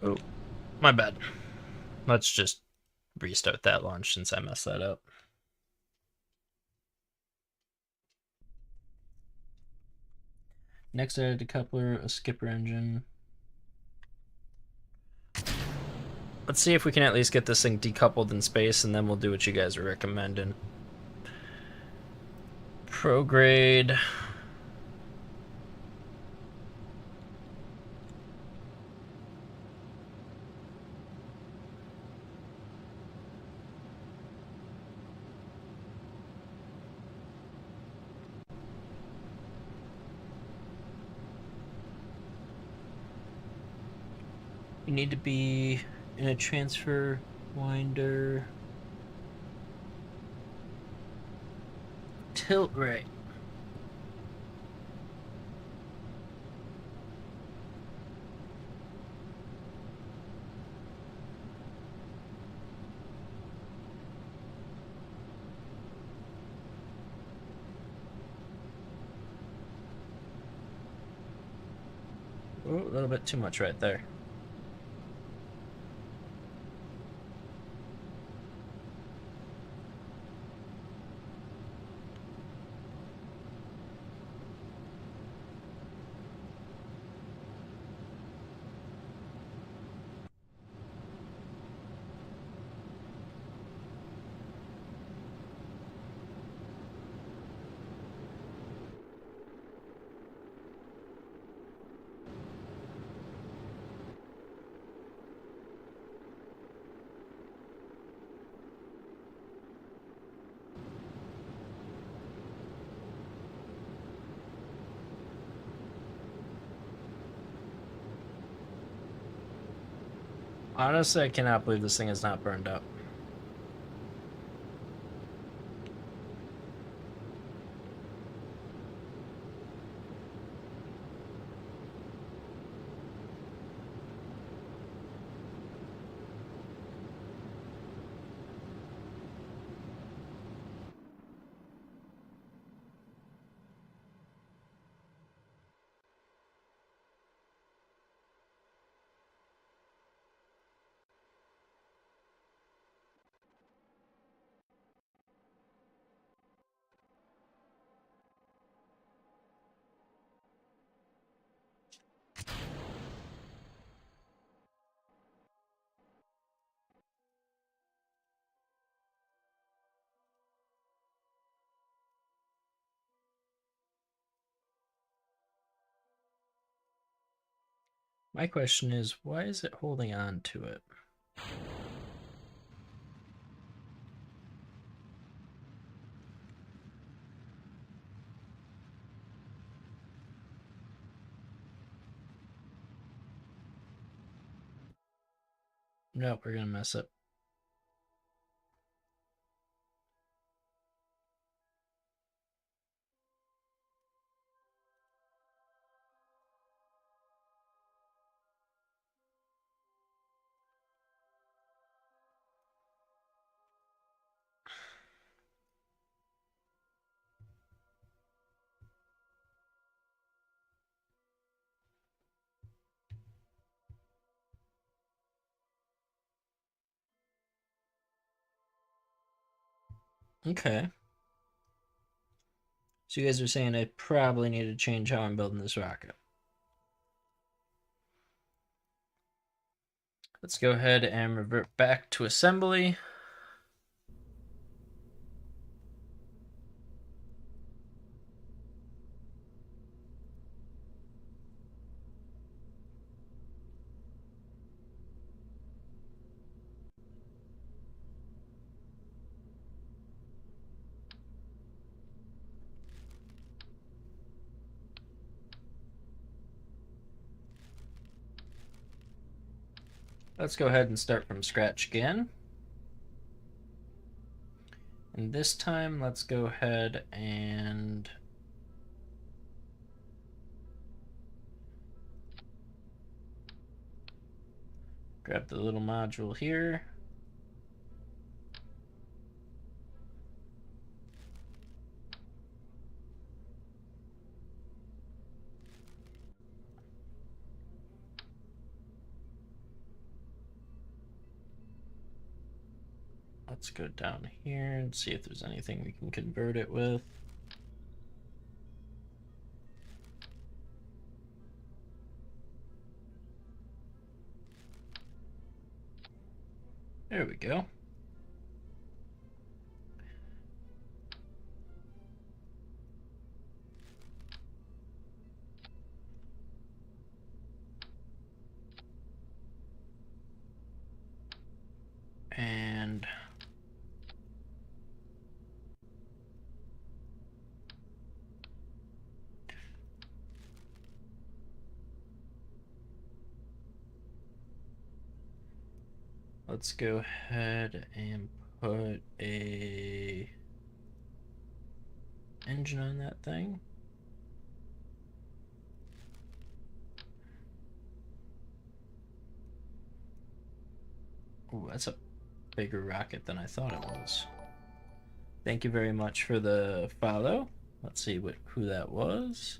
Oh, my bad. Let's just restart that launch since I messed that up. Next, I added a decoupler, a skipper engine. Let's see if we can at least get this thing decoupled in space, and then we'll do what you guys are recommending. Prograde. You need to be in a transfer winder. Tilt right. Oh, a little bit too much right there. Honestly, I cannot believe this thing is not burned up. My question is, why is it holding on to it? Nope, we're gonna mess up. Okay. So you guys are saying I probably need to change how I'm building this rocket. Let's go ahead and revert back to assembly. Let's go ahead and start from scratch again. And this time, let's go ahead and grab the little module here. Let's go down here and see if there's anything we can convert it with. There we go. And let's go ahead and put a engine on that thing. Ooh, that's a bigger rocket than I thought it was. Thank you very much for the follow. Let's see who that was.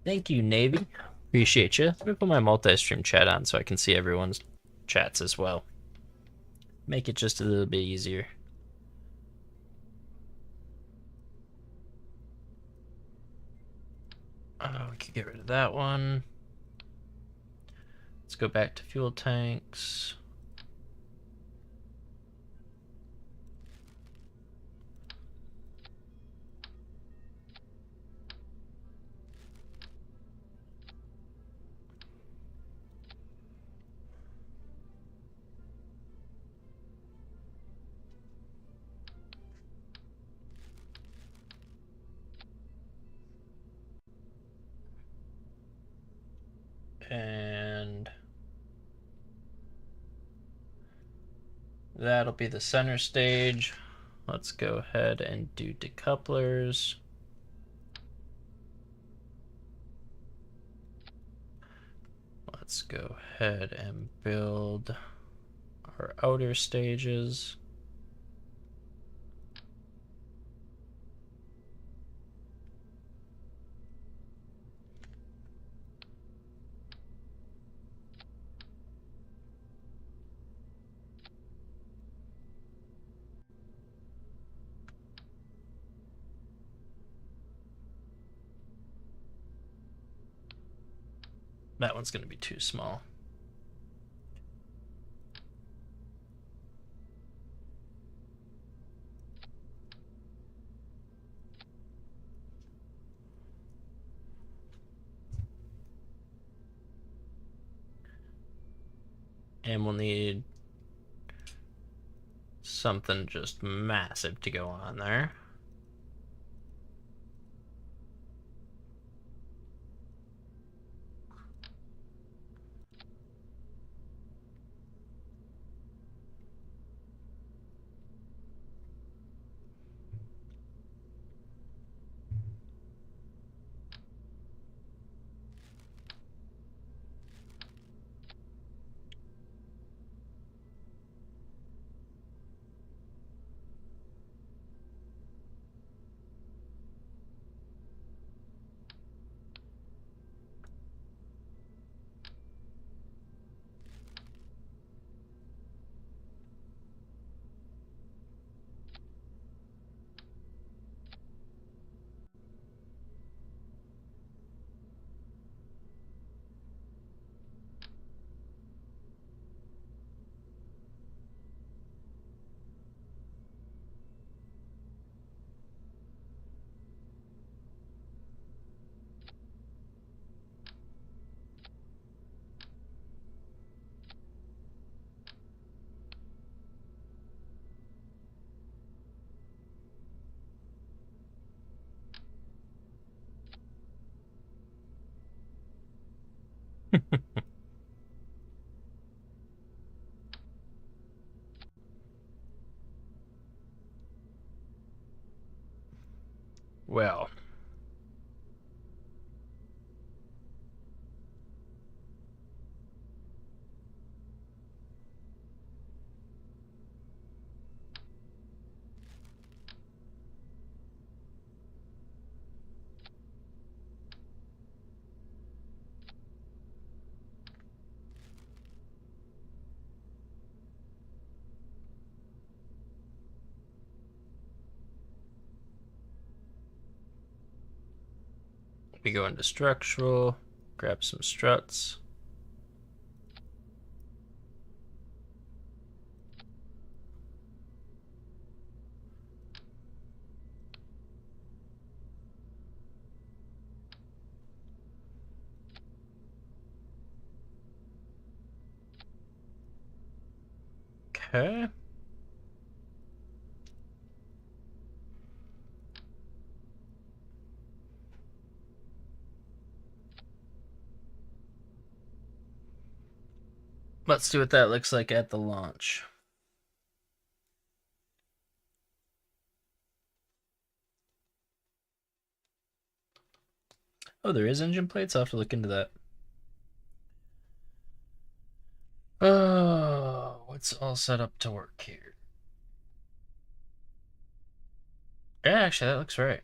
Thank you, Navy. Appreciate you. Let me put my multi-stream chat on so I can see everyone's chats as well. Make it just a little bit easier. We could get rid of that one. Let's go back to fuel tanks. And that'll be the center stage. Let's go ahead and do decouplers. Let's go ahead and build our outer stages. That one's going to be too small. And we'll need something just massive to go on there. Well, we go into structural, grab some struts. Okay. Let's see what that looks like at the launch. Oh, there is engine plates? I'll have to look into that. Oh, what's all set up to work here? Yeah, actually, that looks right.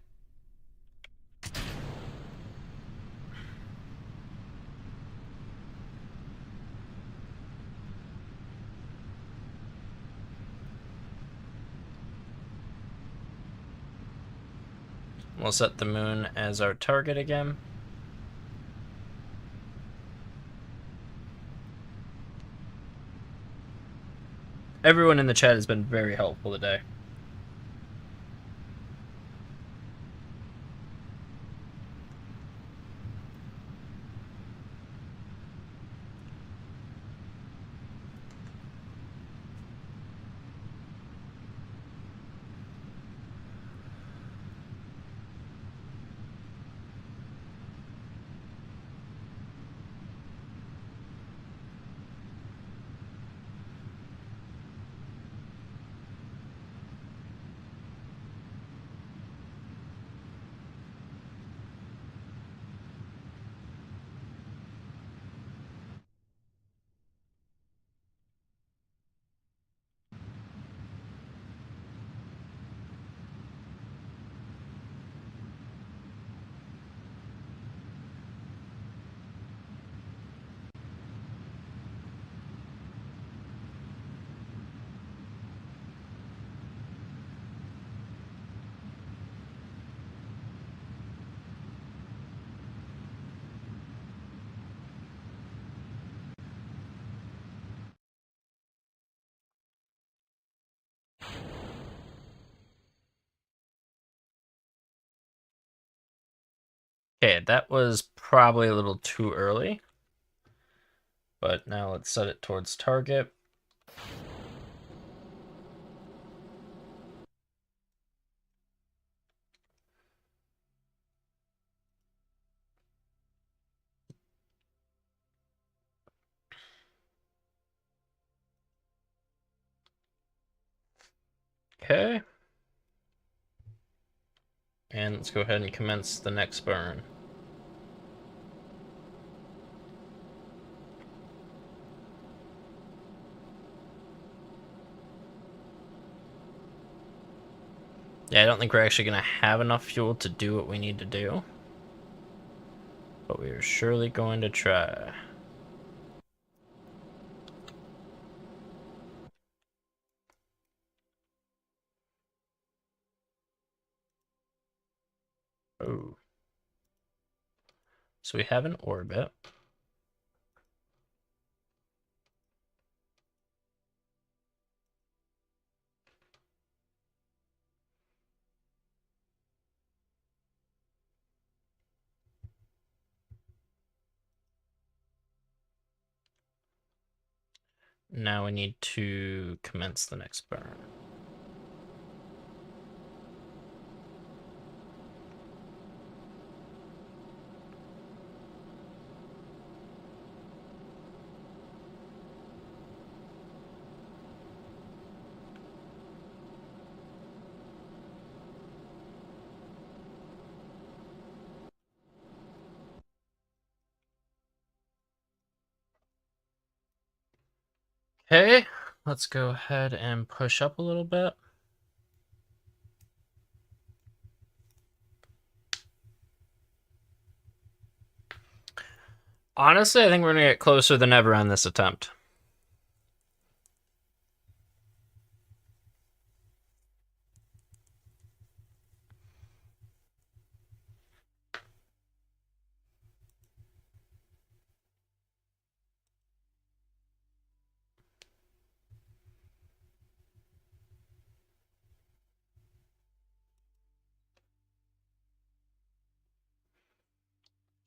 We'll set the moon as our target again. Everyone in the chat has been very helpful today. Okay, that was probably a little too early. But now let's set it towards target. Okay. And let's go ahead and commence the next burn. Yeah, I don't think we're actually going to have enough fuel to do what we need to do. But we are surely going to try. Oh. So we have an orbit. Now we need to commence the next burn. Okay, let's go ahead and push up a little bit. Honestly, I think we're going to get closer than ever on this attempt.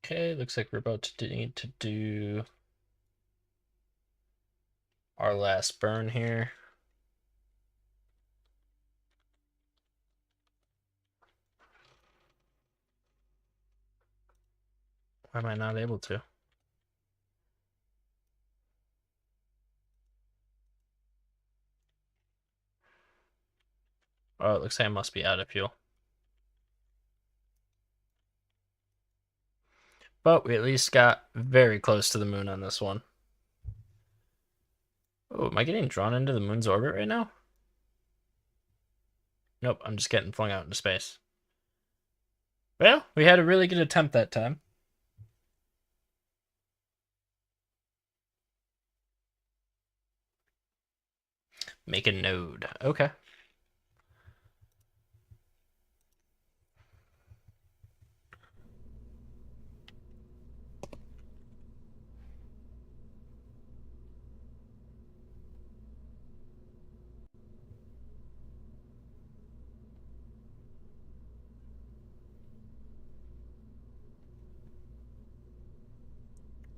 Okay, looks like we're about to need to do our last burn here. Why am I not able to? Oh, it looks like I must be out of fuel. But we at least got very close to the moon on this one. Oh, am I getting drawn into the moon's orbit right now? Nope, I'm just getting flung out into space. Well, we had a really good attempt that time. Make a node. Okay.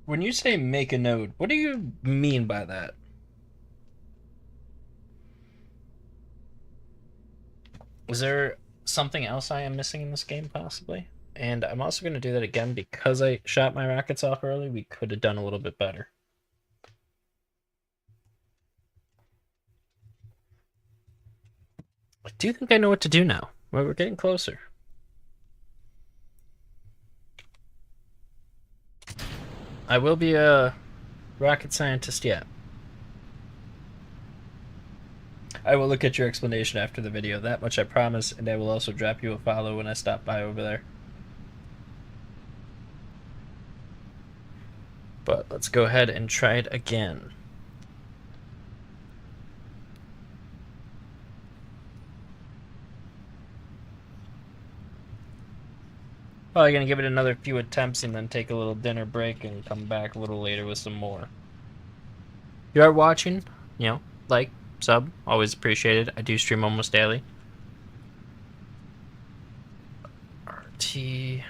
When you say make a node, what do you mean by that? Is there something else I am missing in this game, possibly? And I'm also going to do that again because I shot my rockets off early. We could have done a little bit better. I do think I know what to do now. Well, we're getting closer. I will be a rocket scientist yet. I will look at your explanation after the video, that much I promise, and I will also drop you a follow when I stop by over there. But let's go ahead and try it again. Probably gonna give it another few attempts and then take a little dinner break and come back a little later with some more. If you are watching, like, sub, always appreciated. I do stream almost daily. RT.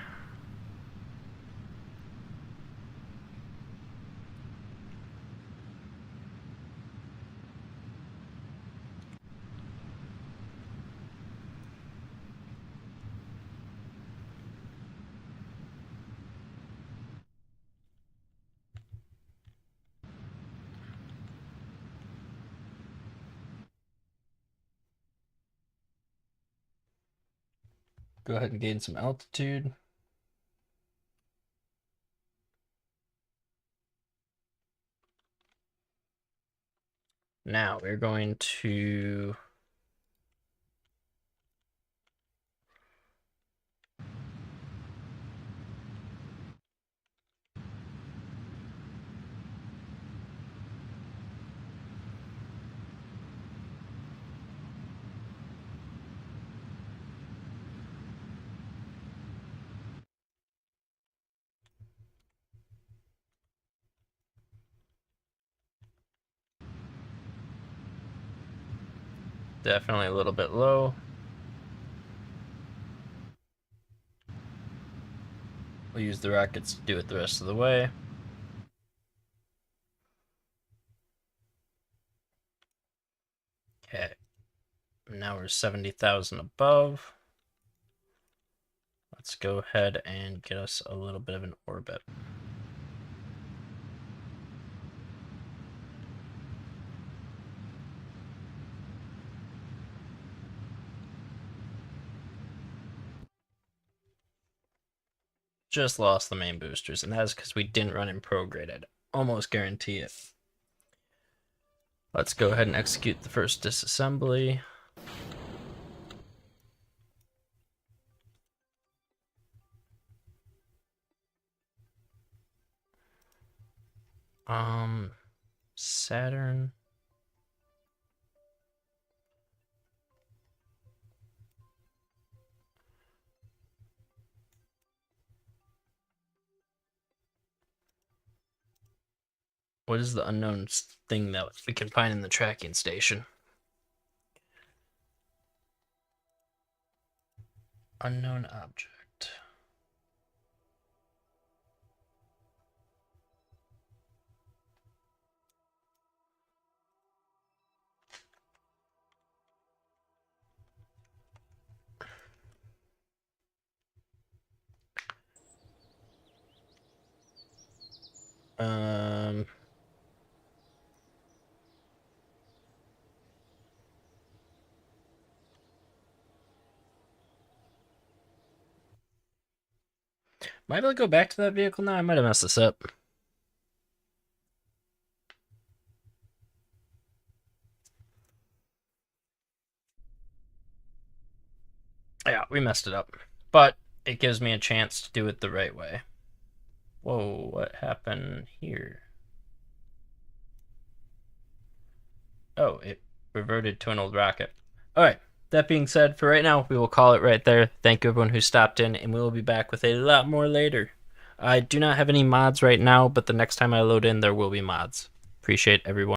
Go ahead and gain some altitude. Now we're going to definitely a little bit low. We'll use the rockets to do it the rest of the way. Okay. Now we're 70,000 above. Let's go ahead and get us a little bit of an orbit. Just lost the main boosters, and that's because we didn't run in prograde. I'd almost guarantee it. Let's go ahead and execute the first disassembly. Saturn. What is the unknown thing that we can find in the tracking station? Unknown object. Might be able to go back to that vehicle now? I might have messed this up. Yeah, we messed it up. But it gives me a chance to do it the right way. Whoa, what happened here? Oh, it reverted to an old rocket. Alright, that being said, for right now, we will call it right there. Thank you everyone who stopped in, and we will be back with a lot more later. I do not have any mods right now, but the next time I load in, there will be mods. Appreciate everyone.